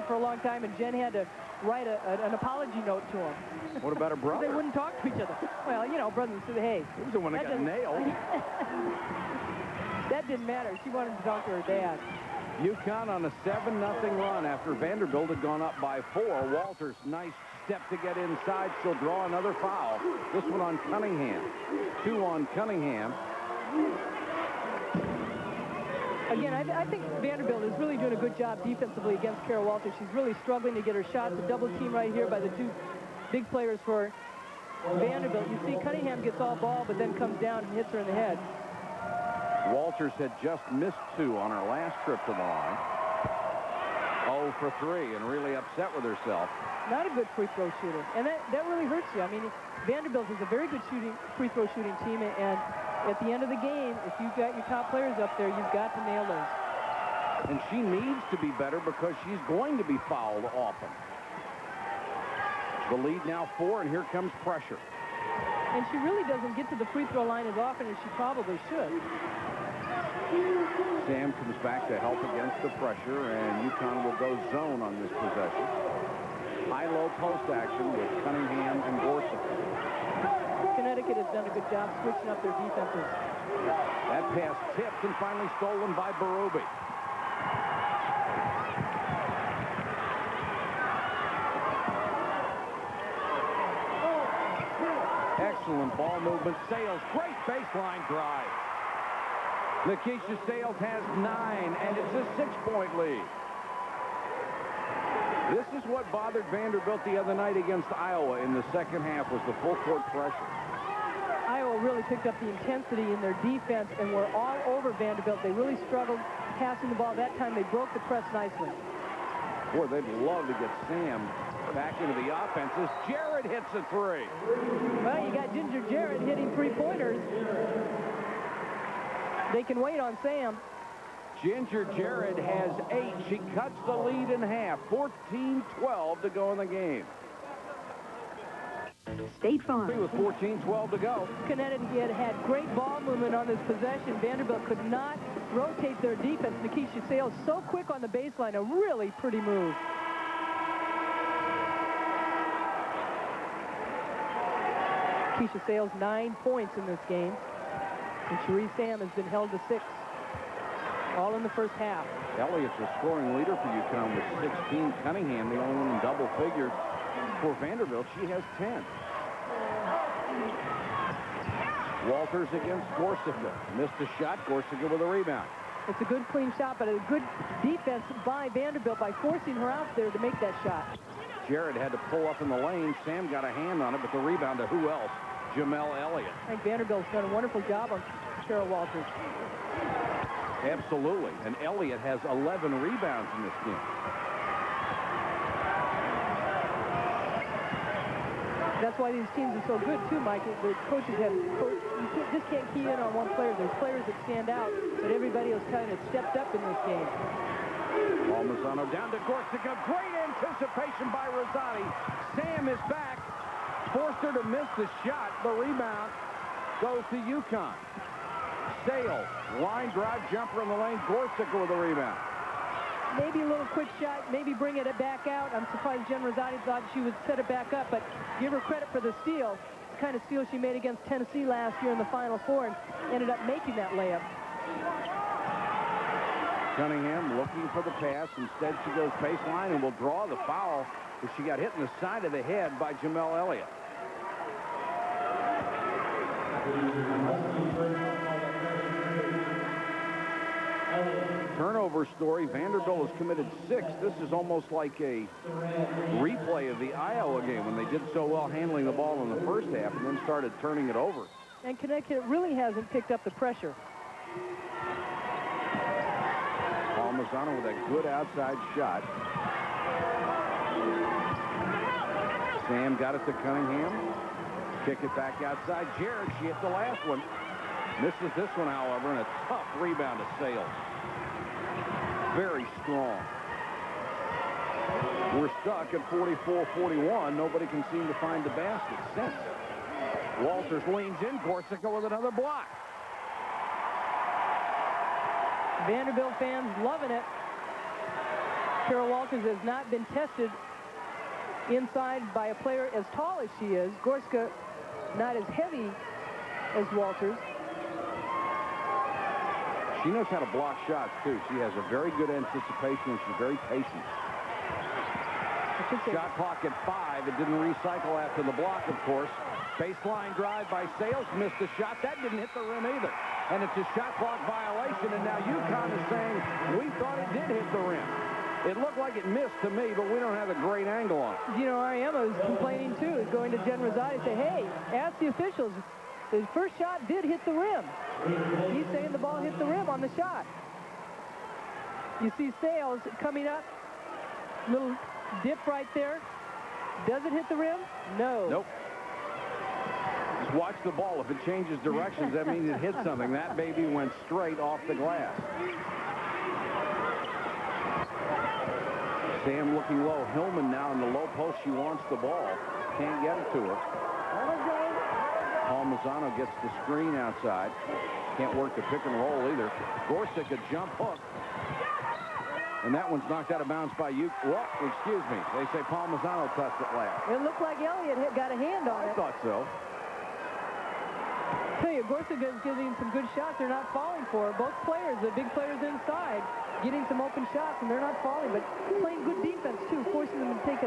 for a long time, and Jen had to write an apology note to him. What about her brother? They wouldn't talk to each other. Well, you know, brothers said, hey. He was the one that got nailed. That didn't matter. She wanted to talk to her dad. UConn on a 7-0 run after Vanderbilt had gone up by 4. Walters, nice step to get inside. She'll draw another foul. This one on Cunningham. 2 on Cunningham. Again, I think Vanderbilt is really doing a good job defensively against Carol Walters. She's really struggling to get her shots. A double team right here by the 2 big players for Vanderbilt. You see Cunningham gets all ball, but then comes down and hits her in the head. Walters had just missed 2 on her last trip to the line. 0 for 3 and really upset with herself. Not a good free throw shooter, and that really hurts you. I mean, Vanderbilt is a very good free throw shooting team, and at the end of the game, if you've got your top players up there, you've got to nail those. And she needs to be better because she's going to be fouled often. The lead now 4, and here comes pressure. And she really doesn't get to the free throw line as often as she probably should. Sam comes back to help against the pressure, and UConn will go zone on this possession. High-low post action with Cunningham and Gorsuch. Connecticut has done a good job switching up their defenses. That pass tipped and finally stolen by Berube. Excellent ball movement. Sales, great baseline drive. Lakeisha Sales has 9, and it's a 6-point lead. This is what bothered Vanderbilt the other night against Iowa in the second half, was the full court pressure. Iowa really picked up the intensity in their defense and were all over Vanderbilt. They really struggled passing the ball. That time they broke the press nicely. Boy, they'd love to get Sam back into the offense as Jared hits a 3. Well, you got Ginger Jared hitting 3-pointers. They can wait on Sam. Ginger Jared has 8. She cuts the lead in half. 14-12 to go in the game. State Farm. With 14-12 to go. Connecticut had great ball movement on this possession. Vanderbilt could not rotate their defense. Lakeisha Sales so quick on the baseline. A really pretty move. Lakeisha Sales 9 points in this game. And Cherie Sam has been held to 6. All in the first half. Elliott's a scoring leader for UConn with 16. Cunningham, the only one in double figures. For Vanderbilt, she has 10. Walters against Gorsica. Missed a shot. Gorsica with a rebound. It's a good clean shot, but a good defense by Vanderbilt by forcing her out there to make that shot. Jared had to pull up in the lane. Sam got a hand on it, but the rebound to who else? Jamel Elliott. I think Vanderbilt's done a wonderful job on Cheryl Walters. Absolutely. And Elliott has 11 rebounds in this game. That's why these teams are so good, too, Mike. The coaches have, you just can't key in on one player. There's players that stand out, but everybody has kind of stepped up in this game. Palmisano down to Gorsica. Great anticipation by Rosati. Sam is back. Forced her to miss the shot. The rebound goes to UConn. Sales, line drive jumper in the lane. Gorsica with a rebound. Maybe a little quick shot, maybe bring it back out. I'm surprised Jen Rosati thought she would set it back up, but give her credit for the steal. The kind of steal she made against Tennessee last year in the Final Four and ended up making that layup. Cunningham looking for the pass. Instead, she goes baseline and will draw the foul as she got hit in the side of the head by Jamel Elliott. Turnover story. Vanderbilt has committed 6. This is almost like a replay of the Iowa game when they did so well handling the ball in the first half and then started turning it over. And Connecticut really hasn't picked up the pressure. Palmisano with a good outside shot. Sam got it to Cunningham. Kick it back outside. Jared, she hit the last one. Misses this one, however, and a tough rebound to Sales. Very strong. We're stuck at 44-41. Nobody can seem to find the basket since. Walters leans in. Gorsica with another block. Vanderbilt fans loving it. Carol Walters has not been tested inside by a player as tall as she is. Gorsica not as heavy as Walters. She knows how to block shots, too. She has a very good anticipation, and she's very patient. Shot clock at 5. It didn't recycle after the block, of course. Baseline drive by Sales. Missed the shot. That didn't hit the rim either. And it's a shot clock violation, and now UConn is saying, we thought it did hit the rim. It looked like it missed to me, but we don't have a great angle on it. You know, Ariema is complaining, too. He's going to Jen Rosati and say, hey, ask the officials. His first shot did hit the rim. He's saying the ball hit the rim on the shot. You see Sales coming up. Little dip right there. Does it hit the rim? No. Nope. Just watch the ball. If it changes directions, that means it hit something. That baby went straight off the glass. Sam looking low. Hillman now in the low post. She wants the ball. Can't get it to her. Palmisano gets the screen outside. Can't work the pick and roll either. Gorsica jump hook. And that one's knocked out of bounds by you. Well, excuse me. They say Palmisano touched it last. It looked like Elliott got a hand on it. I thought so. Tell you, Gorsuch is getting some good shots. They're not falling for her. Both players, the big players inside, getting some open shots, and they're not falling, but playing good defense, too, forcing them to take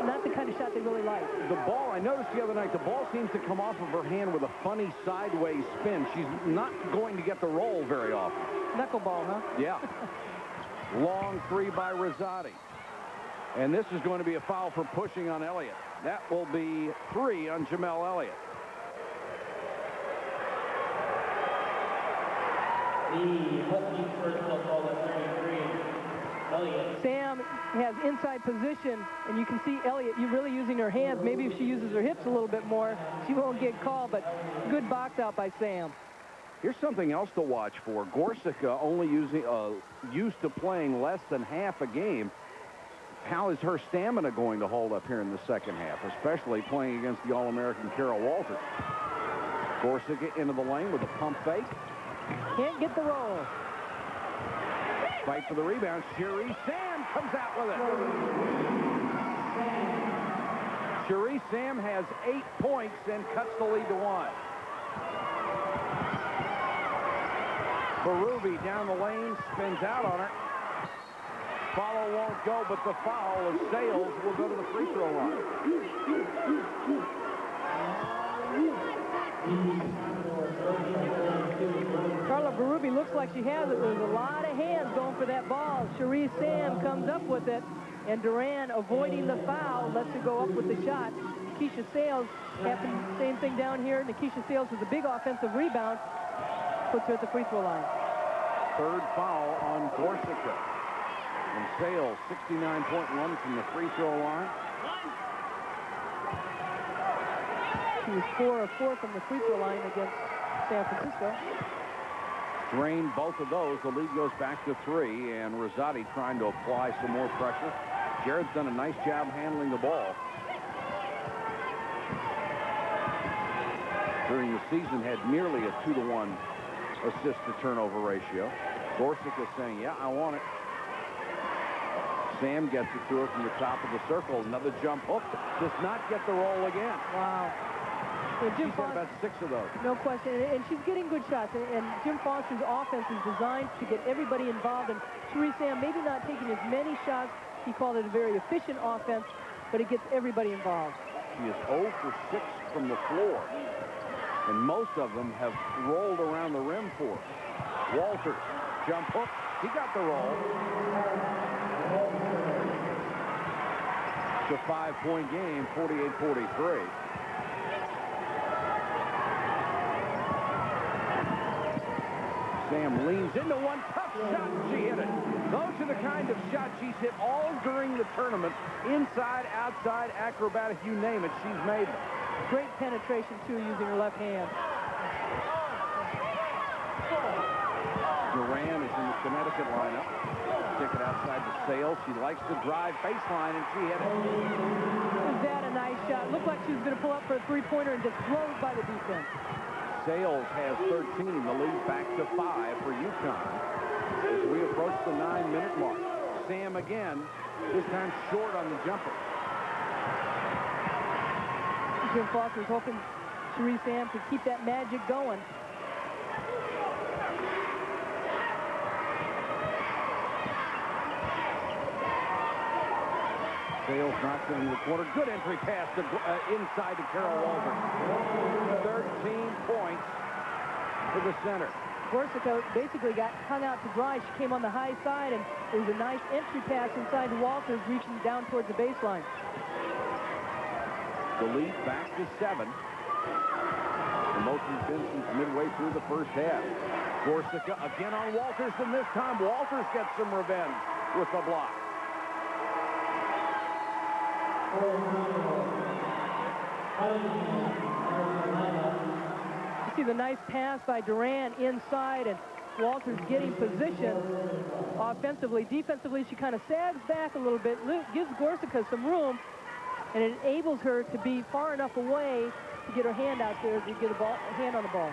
not the kind of shot they really like. The ball, I noticed the other night, the ball seems to come off of her hand with a funny sideways spin. She's not going to get the roll very often. Knuckleball, huh? Yeah. Long three by Rosati. And this is going to be a foul for pushing on Elliott. That will be 3 on Jamel Elliott. Sam has inside position, and you can see Elliott, you're really using her hands. Maybe if she uses her hips a little bit more, she won't get called, but good box out by Sam. Here's something else to watch for. Gorsica only used to playing less than half a game. How is her stamina going to hold up here in the second half, especially playing against the All-American Carol Walters? Gorsica into the lane with a pump fake. Can't get the roll. Fight for the rebound. Cherie Sam comes out with it. Cherie Sam has 8 points and cuts the lead to 1. Berube down the lane, spins out on her. Follow won't go, but the foul of Sales will go to the free throw line. Carla Berube looks like she has it. There's a lot of hands going for that ball. Cherie Sam comes up with it, and Duran, avoiding the foul, lets her go up with the shot. Keisha Sales happened same thing down here. Nikisha Sales with a big offensive rebound, puts her at the free throw line. Third foul on Gorsica. And Sales, 69.1 from the free throw line. She was 4 of 4 from the free throw line against San Francisco. Drained both of those. The lead goes back to 3, and Rosati trying to apply some more pressure. Jared's done a nice job handling the ball. During the season, had nearly a 2-to-1 assist-to-turnover ratio. Gorsica saying, yeah, I want it. Sam gets it to her from the top of the circle. Another jump hook. Does not get the roll again. Wow. So Jim She's had about 6 of those. No question. And she's getting good shots. And Jim Foster's offense is designed to get everybody involved. And Cherie Sam maybe not taking as many shots. He called it a very efficient offense, but it gets everybody involved. She is 0 for 6 from the floor. And most of them have rolled around the rim for her. Walters, jump hook. He got the roll. It's a 5-point game, 48-43. Sam leans into one. Tough shot. She hit it. Those are the kind of shots she's hit all during the tournament. Inside, outside, acrobatic, you name it, she's made them. Great penetration, too, using her left hand. Duran is in the Connecticut lineup. Stick it outside the Sales. She likes to drive baseline, and she hit it. Is that a nice shot? Looked like she was going to pull up for a three-pointer and just blows by the defense. Sales has 13. The lead back to 5 for UConn as we approach the 9-minute mark. Sam again, this time short on the jumper. Jim Foster's hoping Cherie Sam could keep that magic going. Sales knocks it into the corner. Good entry pass to, inside to Carol Walters. 13 points to the center. Gorsica basically got hung out to dry. She came on the high side, and it was a nice entry pass inside to Walters, reaching down towards the baseline. The lead back to 7. The most has been since midway through the first half. Gorsica again on Walters, and this time Walters gets some revenge with the block. You see the nice pass by Duran inside, and Walters getting position offensively. Defensively, she kind of sags back a little bit, gives Gorsica some room, and it enables her to be far enough away to get her hand out there to get a hand on the ball.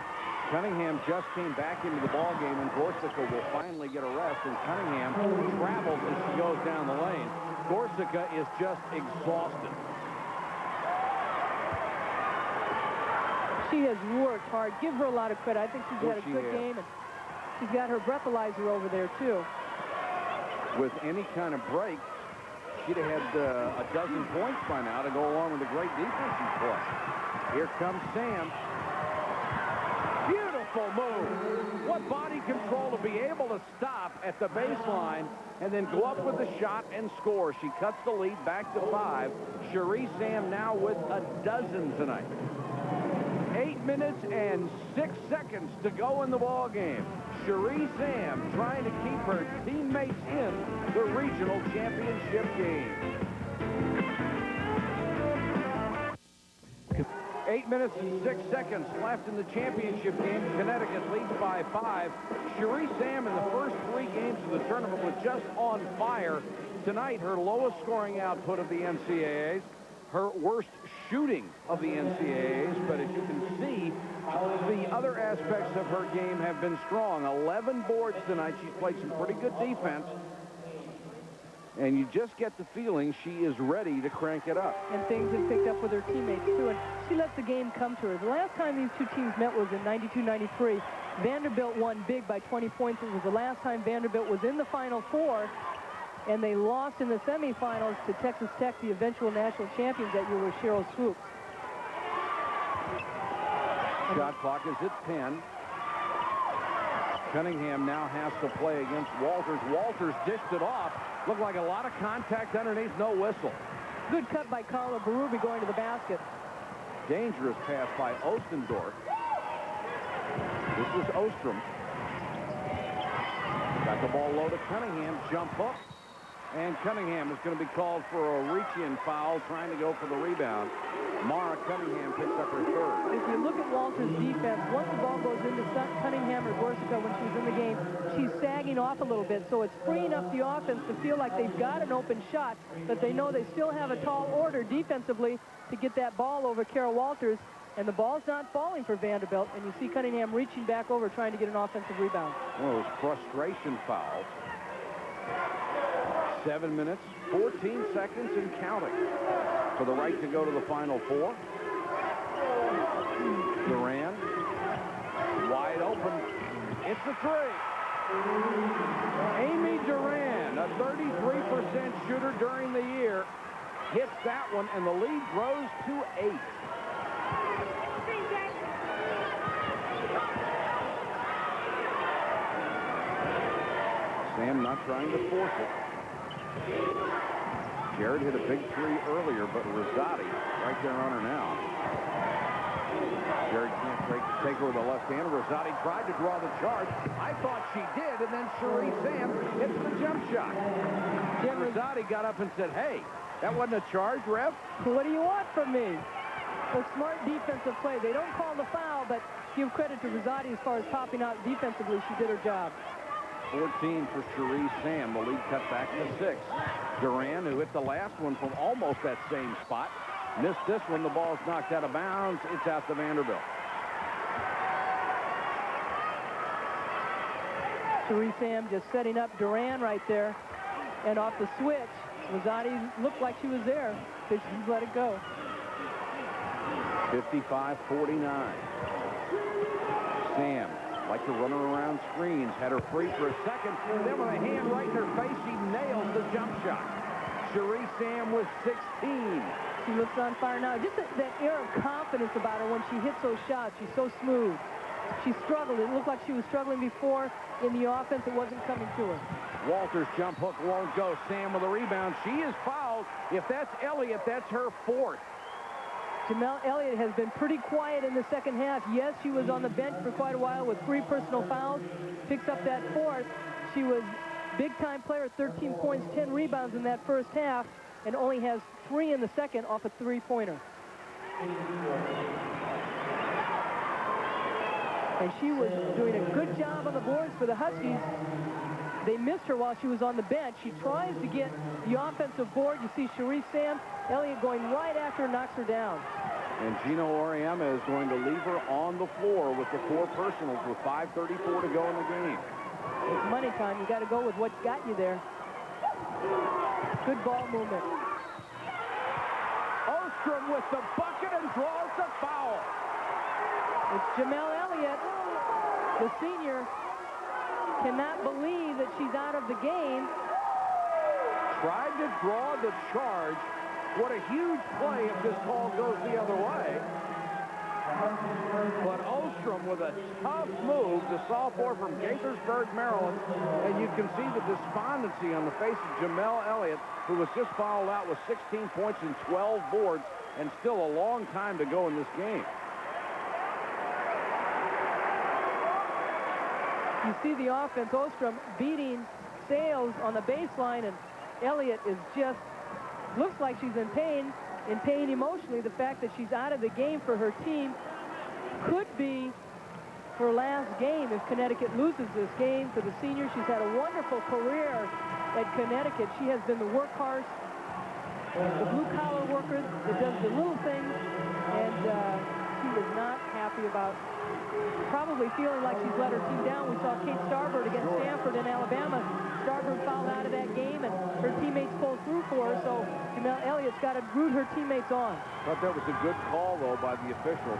Cunningham just came back into the ball game, and Gorsica will finally get a rest, and Cunningham travels as she goes down the lane. Gorsica is just exhausted. She has worked hard. Give her a lot of credit. I think she's had a good game, and she's got her breathalyzer over there, too. With any kind of break, she'd have had a dozen points by now to go along with the great defense she's played. Here comes Sam. Beautiful move. What body control to be able to stop at the baseline and then go up with the shot and score. She cuts the lead back to 5. Cherie Sam now with a dozen tonight. 8 minutes and 6 seconds to go in the ball game. Cherie Sam trying to keep her teammates in the regional championship game. 8 minutes and 6 seconds left in the championship game. Connecticut leads by 5. Cherie Sam in the first 3 games of the tournament was just on fire. Tonight, her lowest scoring output of the NCAAs, her worst shooting of the NCAAs, but as you can see, the other aspects of her game have been strong. 11 boards tonight. She's played some pretty good defense. And you just get the feeling she is ready to crank it up. And things have picked up with her teammates, too. And she lets the game come to her. The last time these two teams met was in 92-93. Vanderbilt won big by 20 points. It was the last time Vanderbilt was in the Final Four. And they lost in the semifinals to Texas Tech, the eventual national champions that year with Cheryl Swoops. Shot clock is at 10. Cunningham now has to play against Walters. Walters dished it off. Looked like a lot of contact underneath, no whistle. Good cut by Carla Berube going to the basket. Dangerous pass by Ostendorf. This is Ostrom. Got the ball low to Cunningham. Jump hook. And Cunningham is going to be called for a reach-in foul, trying to go for the rebound. Mara Cunningham picks up her third. If you look at Walters' defense, once the ball goes into Cunningham or Gorsuch when she's in the game, she's sagging off a little bit, so it's freeing up the offense to feel like they've got an open shot, but they know they still have a tall order defensively to get that ball over Carol Walters, and the ball's not falling for Vanderbilt, and you see Cunningham reaching back over trying to get an offensive rebound. One of those frustration fouls. 7 minutes, 14 seconds and counting for the right to go to the Final Four. Duran, wide open. It's a three. Amy Duran, a 33% shooter during the year, hits that one, and the lead grows to 8. Sam not trying to force it. Jared hit a big 3 earlier, but Rosati right there on her now. Jared can't take her with the left hand. Rosati tried to draw the charge. I thought she did, and then Cherie Sam hits the jump shot. Jen Rosati got up and said, hey, that wasn't a charge, ref. What do you want from me? A smart defensive play. They don't call the foul, but give credit to Rosati as far as popping out defensively. She did her job. 14 for Cherie Sam. The lead cut back to 6. Duran, who hit the last one from almost that same spot, missed this one. The ball's knocked out of bounds. It's out to Vanderbilt. Cherie Sam just setting up Duran right there. And off the switch, Rosati looked like she was there. They just let it go. 55-49. Sam like to run her around screens. Had her free for a second. Then with a hand right in her face, she nails the jump shot. Cherie Sam with 16. She looks on fire now. Just that air of confidence about her when she hits those shots. She's so smooth. She struggled. It looked like she was struggling before in the offense. It wasn't coming to her. Walters' jump hook won't go. Sam with a rebound. She is fouled. If that's Elliott, that's her 4th. Jamel Elliott has been pretty quiet in the second half. Yes, she was on the bench for quite a while with 3 personal fouls. Picks up that 4th. She was big-time player, 13 points, 10 rebounds in that first half, and only has 3 in the second off a 3-pointer. And she was doing a good job on the boards for the Huskies. They missed her while she was on the bench. She tries to get the offensive board. You see Cherie Sam, Elliott going right after her, knocks her down. And Gino Oriema is going to leave her on the floor with the 4 personals with 5:34 to go in the game. It's money time. You got to go with what got you there. Good ball movement. Ostrom with the bucket and draws the foul. It's Jamel Elliott, the senior, cannot believe that she's out of the game. Tried to draw the charge. What a huge play if this call goes the other way. But Ostrom with a tough move, the sophomore from Gaithersburg, Maryland. And you can see the despondency on the face of Jamel Elliott, who was just fouled out with 16 points and 12 boards, and still a long time to go in this game. You see the offense, Ostrom beating Sales on the baseline, and Elliott is just, looks like she's in pain emotionally. The fact that she's out of the game for her team could be her last game if Connecticut loses this game. For the senior, she's had a wonderful career at Connecticut. She has been the workhorse, the blue-collar worker that does the little things, and she is not happy about probably feeling like she's let her team down. We saw Kate Starbird against Stanford in Alabama. Starbird fouled out of that game, and her teammates pulled through for her, so Jamel Elliott's got to root her teammates on. Thought that was a good call, though, by the officials.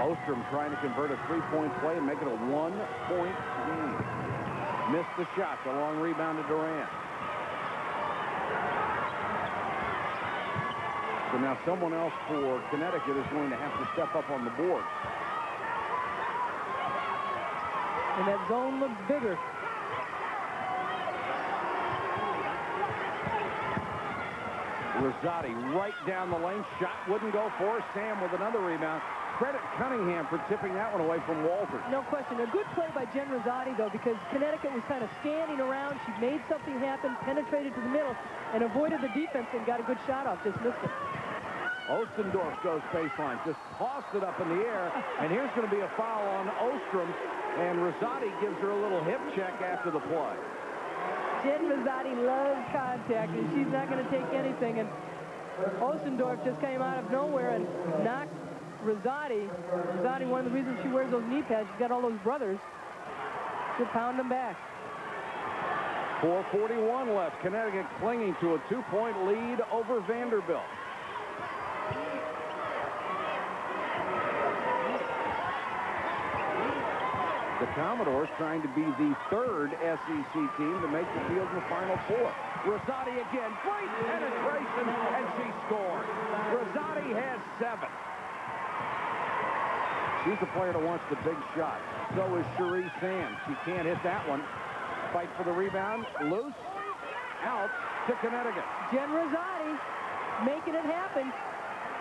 Ostrom trying to convert a three-point play and make it a one-point game. Missed the shot. The long rebound to Durant. So now someone else for Connecticut is going to have to step up on the board. And that zone looks bigger. Rosati right down the lane. Shot wouldn't go for her. Sam with another rebound. Credit Cunningham for tipping that one away from Walters. No question. A good play by Jen Rosati, though, because Connecticut was kind of standing around. She made something happen, penetrated to the middle, and avoided the defense and got a good shot off. Just missed it. Ostendorf goes baseline. Just tossed it up in the air. And here's going to be a foul on Ostrom. And Rosati gives her a little hip check after the play. Jen Rosati loves contact, and she's not going to take anything. And Ostendorf just came out of nowhere and knocked Rosati. Rosati, one of the reasons she wears those knee pads, she's got all those brothers. She'll pound them back. 4:41 left. Connecticut clinging to a 2-point lead over Vanderbilt. The Commodores trying to be the third SEC team to make the field in the Final Four. Rosati again, great penetration, and she scores. Rosati has 7. She's the player that wants the big shot. So is Cherie Sands. She can't hit that one. Fight for the rebound. Loose. Out to Connecticut. Jen Rosati making it happen.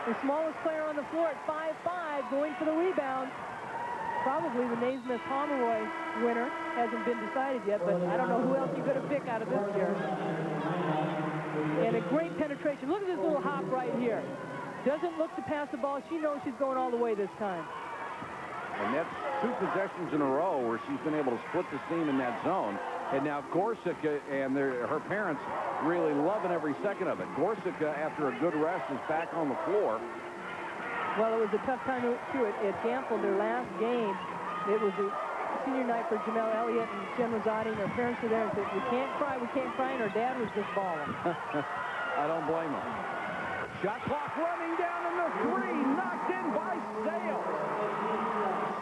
The smallest player on the floor at 5'5", going for the rebound. Probably the Naismith Pomeroy winner. Hasn't been decided yet, but I don't know who else you're going to pick out of this year. And a great penetration. Look at this little hop right here. Doesn't look to pass the ball. She knows she's going all the way this time. And that's 2 possessions in a row where she's been able to split the seam in that zone. And now Gorsica and her parents really loving every second of it. Gorsica, after a good rest, is back on the floor. Well, it was a tough time too at Danville, their last game. It was a senior night for Jamel Elliott and Jen Rosati, and her parents were there and said, we can't cry, and her dad was just bawling. I don't blame her. Shot clock running down in the 3, knocked in by Sales.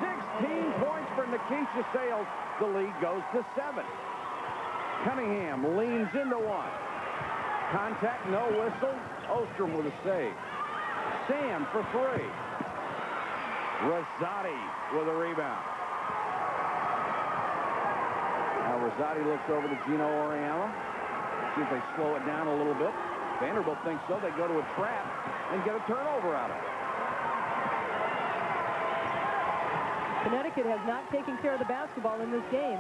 16 points for Nikisha Sales. The lead goes to 7. Cunningham leans into one. Contact, no whistle. Ostrom with a save. Sam for 3. Rosati with a rebound. Now Rosati looks over to Gino Oriana. See if they slow it down a little bit. Vanderbilt thinks so. They go to a trap and get a turnover out of it. Connecticut has not taken care of the basketball in this game.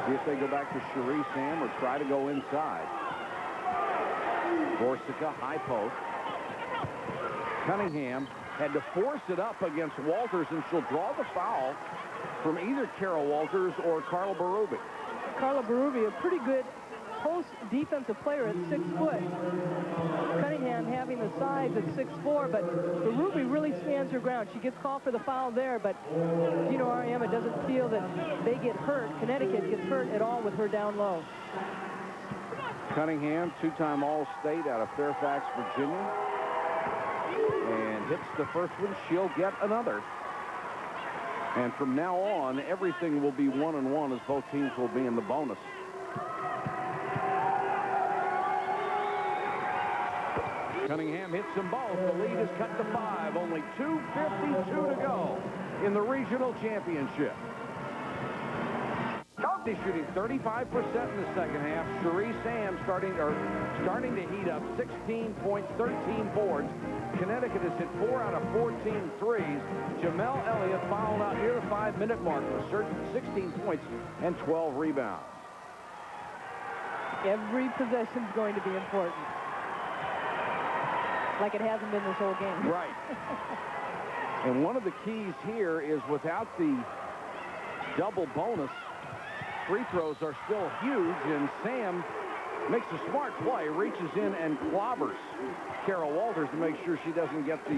See if they go back to Cherie Sam or try to go inside. Gorsica, high post. Cunningham had to force it up against Walters, and she'll draw the foul from either Carol Walters or Carla Berube. Carla Berube, a pretty good post defensive player at 6 foot. Cunningham having the size at 6'4", but Berube really stands her ground. She gets called for the foul there, but Gino Ariema doesn't feel that they get hurt. Connecticut gets hurt at all with her down low. Cunningham, 2-time All-State out of Fairfax, Virginia. and hits the first one. She'll get another. And from now on, everything will be 1-1 as both teams will be in the bonus. Cunningham hits them both. The lead is cut to 5. Only 2:52 to go in the regional championship. He's shooting 35% in the second half. Cherie Sam starting to heat up. 16 points, 13 boards. Connecticut has hit 4 out of 14 threes. Jamel Elliott fouled out near the 5-minute mark for 16 points and 12 rebounds. Every possession is going to be important. Like it hasn't been this whole game. Right. And one of the keys here is without the double bonus, free throws are still huge, and Sam makes a smart play, reaches in and clobbers Carol Walters to make sure she doesn't get the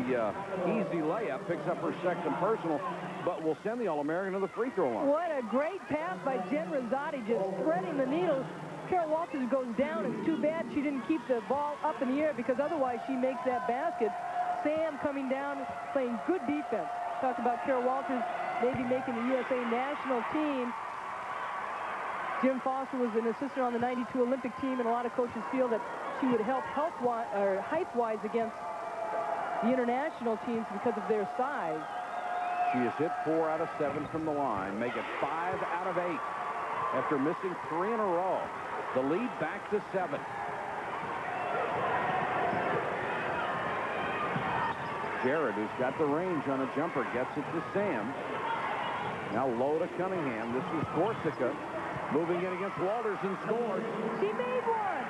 easy layup, picks up her second personal, but will send the All-American to the free throw line. What a great pass by Jen Rosati, just threading the needle. Carol Walters goes down. It's too bad she didn't keep the ball up in the air, because otherwise she makes that basket. Sam coming down, playing good defense. Talked about Carol Walters maybe making the USA national team. Jim Foster was an assistant on the '92 Olympic team, and a lot of coaches feel that she would help height-wise against the international teams because of their size. She has hit 4 out of 7 from the line, make it 5 out of 8 after missing 3 in a row. The lead back to 7. Jared, who's got the range on a jumper, gets it to Sam. Now low to Cunningham. This is Corsica moving in against Walters and scores. She made one.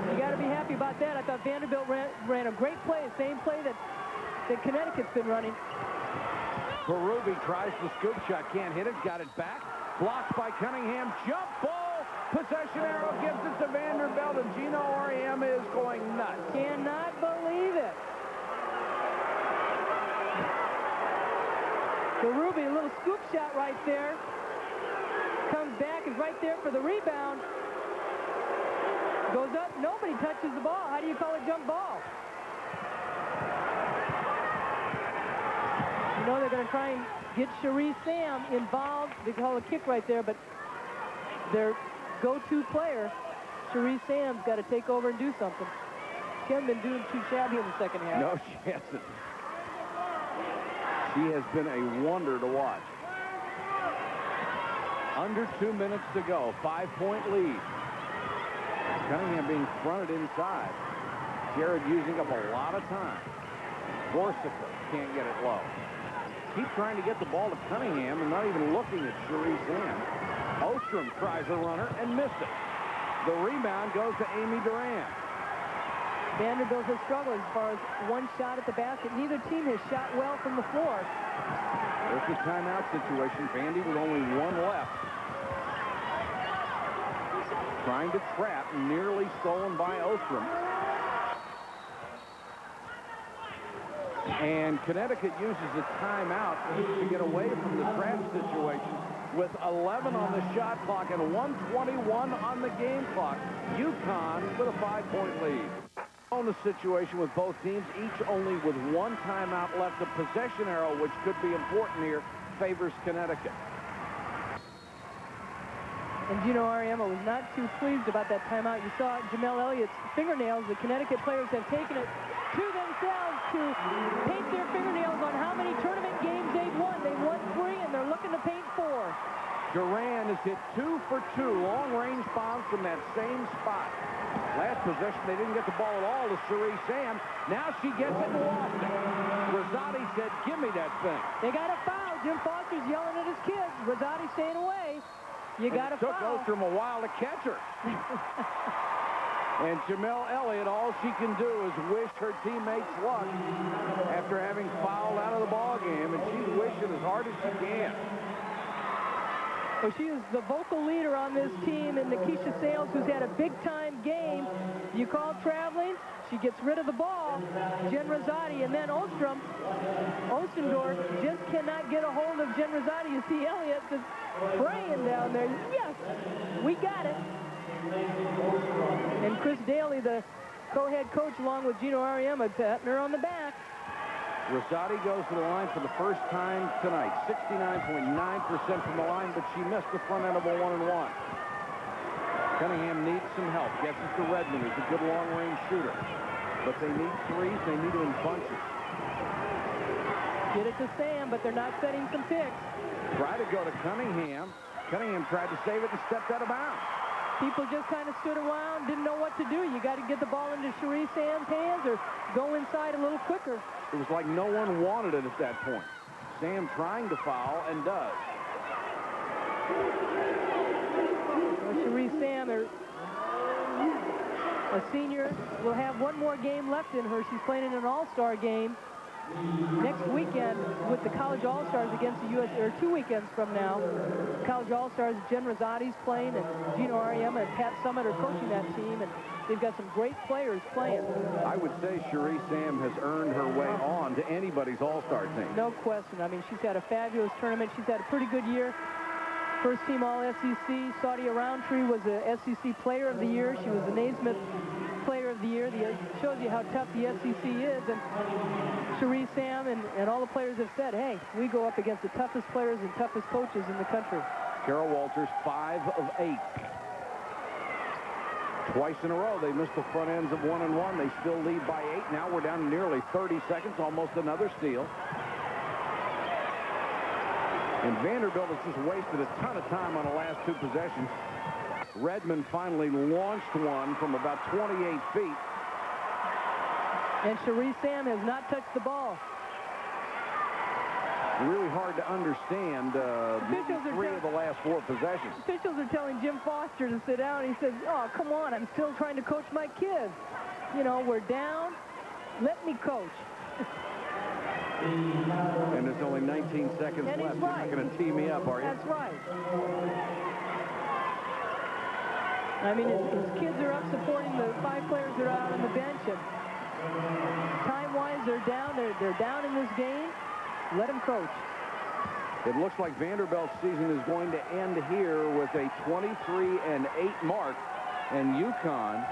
You got to be happy about that. I thought Vanderbilt ran a great play, same play that Connecticut's been running. Berube tries the scoop shot, can't hit it, got it back. Blocked by Cunningham. Jump ball. Possession arrow gives it to Vanderbilt, and Gino Auriemma is going nuts. Cannot believe it. Berube, a little scoop shot right there. Comes back, is right there for the rebound. Goes up, nobody touches the ball. How do you call a jump ball? You know they're going to try and get Cherie Sam involved. They call a kick right there, but their go-to player, Cherie Sam's got to take over and do something. She hasn't been doing too shabby in the second half. No, she hasn't. She has been a wonder to watch. Under 2 minutes to go. 5-point lead. Cunningham being fronted inside. Jared using up a lot of time. Corsica can't get it low. Keep trying to get the ball to Cunningham and not even looking at Cherie Sam. Ostrom tries a runner and missed it. The rebound goes to Amy Duran. Vanderbilt has struggled as far as one shot at the basket. Neither team has shot well from the floor. There's the timeout situation. Vandy with only 1 left. Trying to trap, nearly stolen by Ostrom. And Connecticut uses a timeout to get away from the trap situation with 11 on the shot clock and 1:21 on the game clock. UConn with a 5-point lead. Bonus situation with both teams, each only with 1 timeout left. The possession arrow, which could be important here, favors Connecticut. And Gino Auriemma was not too pleased about that timeout. You saw Jamel Elliott's fingernails. The Connecticut players have taken it to themselves to paint their fingernails on how many tournament games they've won. They've won 3, and they're looking to paint 4. Duran has hit 2 for 2 long-range bombs from that same spot. Last possession, they didn't get the ball at all to Cherie Sam. Now she gets it and lost it. Rosati said, give me that thing. They got a foul. Jim Foster's yelling at his kids. Rosati staying away. You got a foul. It took Ostrom a while to catch her. And Jamel Elliott, all she can do is wish her teammates luck after having fouled out of the ball game, and she's wishing as hard as she can. Well, she is the vocal leader on this team, and Nikisha Sales, who's had a big-time game. You call traveling, she gets rid of the ball. Jen Rosati, and then Ostrom. Ostendorf just cannot get a hold of Jen Rosati. You see Elliott just praying down there. Yes, we got it. And Chris Daly, the co-head coach along with Gino Ariema patting her on the back. Rosati goes to the line for the first time tonight. 69.9% from the line, but she missed the front end of a 1-and-1. Cunningham needs some help. Gets it to Redmond, who's a good long-range shooter. But they need threes. They need them in bunches. Get it to Sam, but they're not setting some picks. Try to go to Cunningham. Cunningham tried to save it and stepped out of bounds. People just kind of stood around, didn't know what to do. You got to get the ball into Cherie Sam's hands or go inside a little quicker. It was like no one wanted it at that point. Sam trying to foul and does. Well, Cherie Sam, a senior, will have one more game left in her. She's playing in an all-star game next weekend with the College All-Stars against the U.S. or 2 weekends from now. College All-Stars, Jen Rosati's playing, and Gino Ariema and Pat Summit are coaching that team, and they've got some great players playing. I would say Cherie Sam has earned her way on to anybody's All-Star team. No question. I mean, she's had a fabulous tournament. She's had a pretty good year. First team All-SEC. Saudia Roundtree was a SEC Player of the Year. She was the Naismith Player of the Year. It shows you how tough the SEC is. And Cherie Sam and all the players have said, hey, we go up against the toughest players and toughest coaches in the country. Carol Walters, 5 of 8. Twice in a row, they missed the front ends of 1-and-1. They still lead by 8. Now we're down to nearly 30 seconds, almost another steal. And Vanderbilt has just wasted a ton of time on the last 2 possessions. Redmond finally launched one from about 28 feet. And Cherie Sam has not touched the ball. Really hard to understand 3 of the last 4 possessions. Officials are telling Jim Foster to sit down. He says, oh, come on, I'm still trying to coach my kids. You know, we're down. Let me coach. And there's only 19 seconds left. Right. You're not going to tee me up, are you? That's right. I mean, his kids are up supporting the 5 players that are out on the bench. And time-wise, they're down. They're down in this game. Let them coach. It looks like Vanderbilt's season is going to end here with a 23-8 mark. And UConn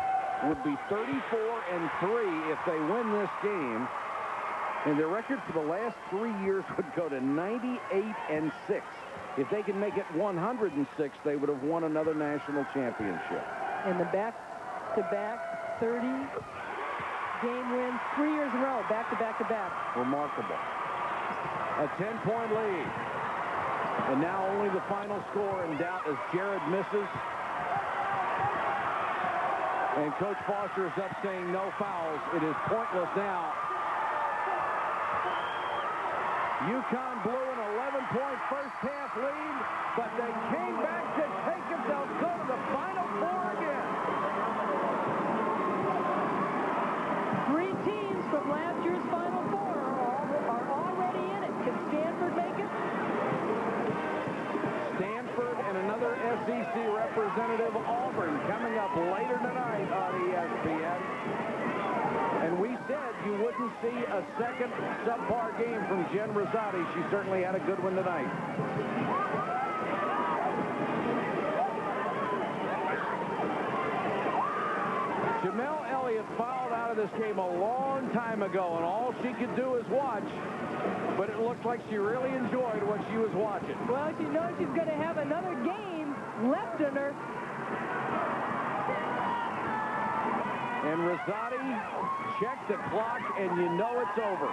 would be 34-3 if they win this game. And their record for the last 3 years would go to 98-6. If they can make it 106, they would have won another national championship. And the back-to-back 30-game wins 3 years in a row, back-to-back-to-back. Remarkable. A 10-point lead. And now only the final score in doubt as Jared misses. And Coach Foster is up saying no fouls. It is pointless now. UConn blew an 11-point first-half lead, but they came back to take it. They'll go to the Final Four again. 3 teams from last year's Final Four are already in it. Can Stanford make it? Stanford and another SEC representative, Auburn, coming up later tonight on ESPN. And we said you wouldn't see a second subpar game from Jen Rosati. She certainly had a good one tonight. Jamel Elliott fouled out of this game a long time ago, and all she could do is watch. But it looked like she really enjoyed what she was watching. Well, she knows she's going to have another game left in her. And Rosati checked the clock, and you know it's over.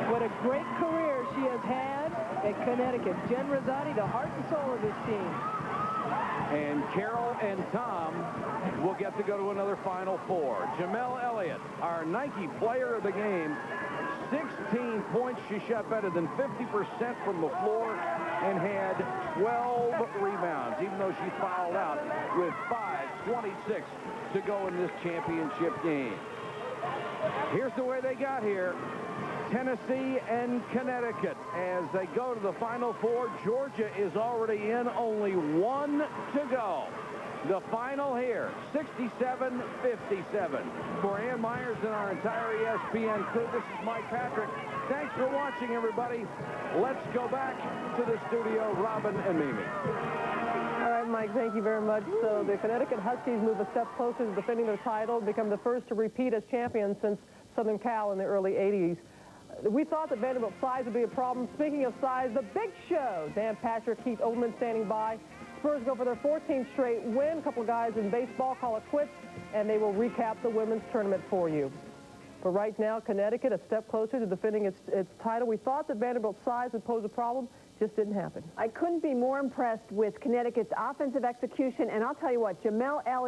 What a great career she has had at Connecticut. Jen Rosati, the heart and soul of this team. And Carol and Tom will get to go to another Final Four. Jamel Elliott, our Nike player of the game, 16 points. She shot better than 50% from the floor and had 12 rebounds, even though she fouled out with 5:26 to go in this championship game. Here's the way they got here. Tennessee and Connecticut as they go to the Final Four. Georgia is already in, only 1 to go. The final here, 67-57. For Ann Myers and our entire ESPN crew, this is Mike Patrick. Thanks for watching, everybody. Let's go back to the studio, Robin and Mimi. All right, Mike, thank you very much. So the Connecticut Huskies move a step closer to defending their title, become the first to repeat as champions since Southern Cal in the early 80s. We thought that Vanderbilt's size would be a problem. Speaking of size, the big show. Dan Patrick, Keith Olbermann standing by. Spurs go for their 14th straight win. A couple guys in baseball call it quits, and they will recap the women's tournament for you. But right now, Connecticut a step closer to defending its title. We thought that Vanderbilt's size would pose a problem. Just didn't happen. I couldn't be more impressed with Connecticut's offensive execution, and I'll tell you what, Jamel Elliott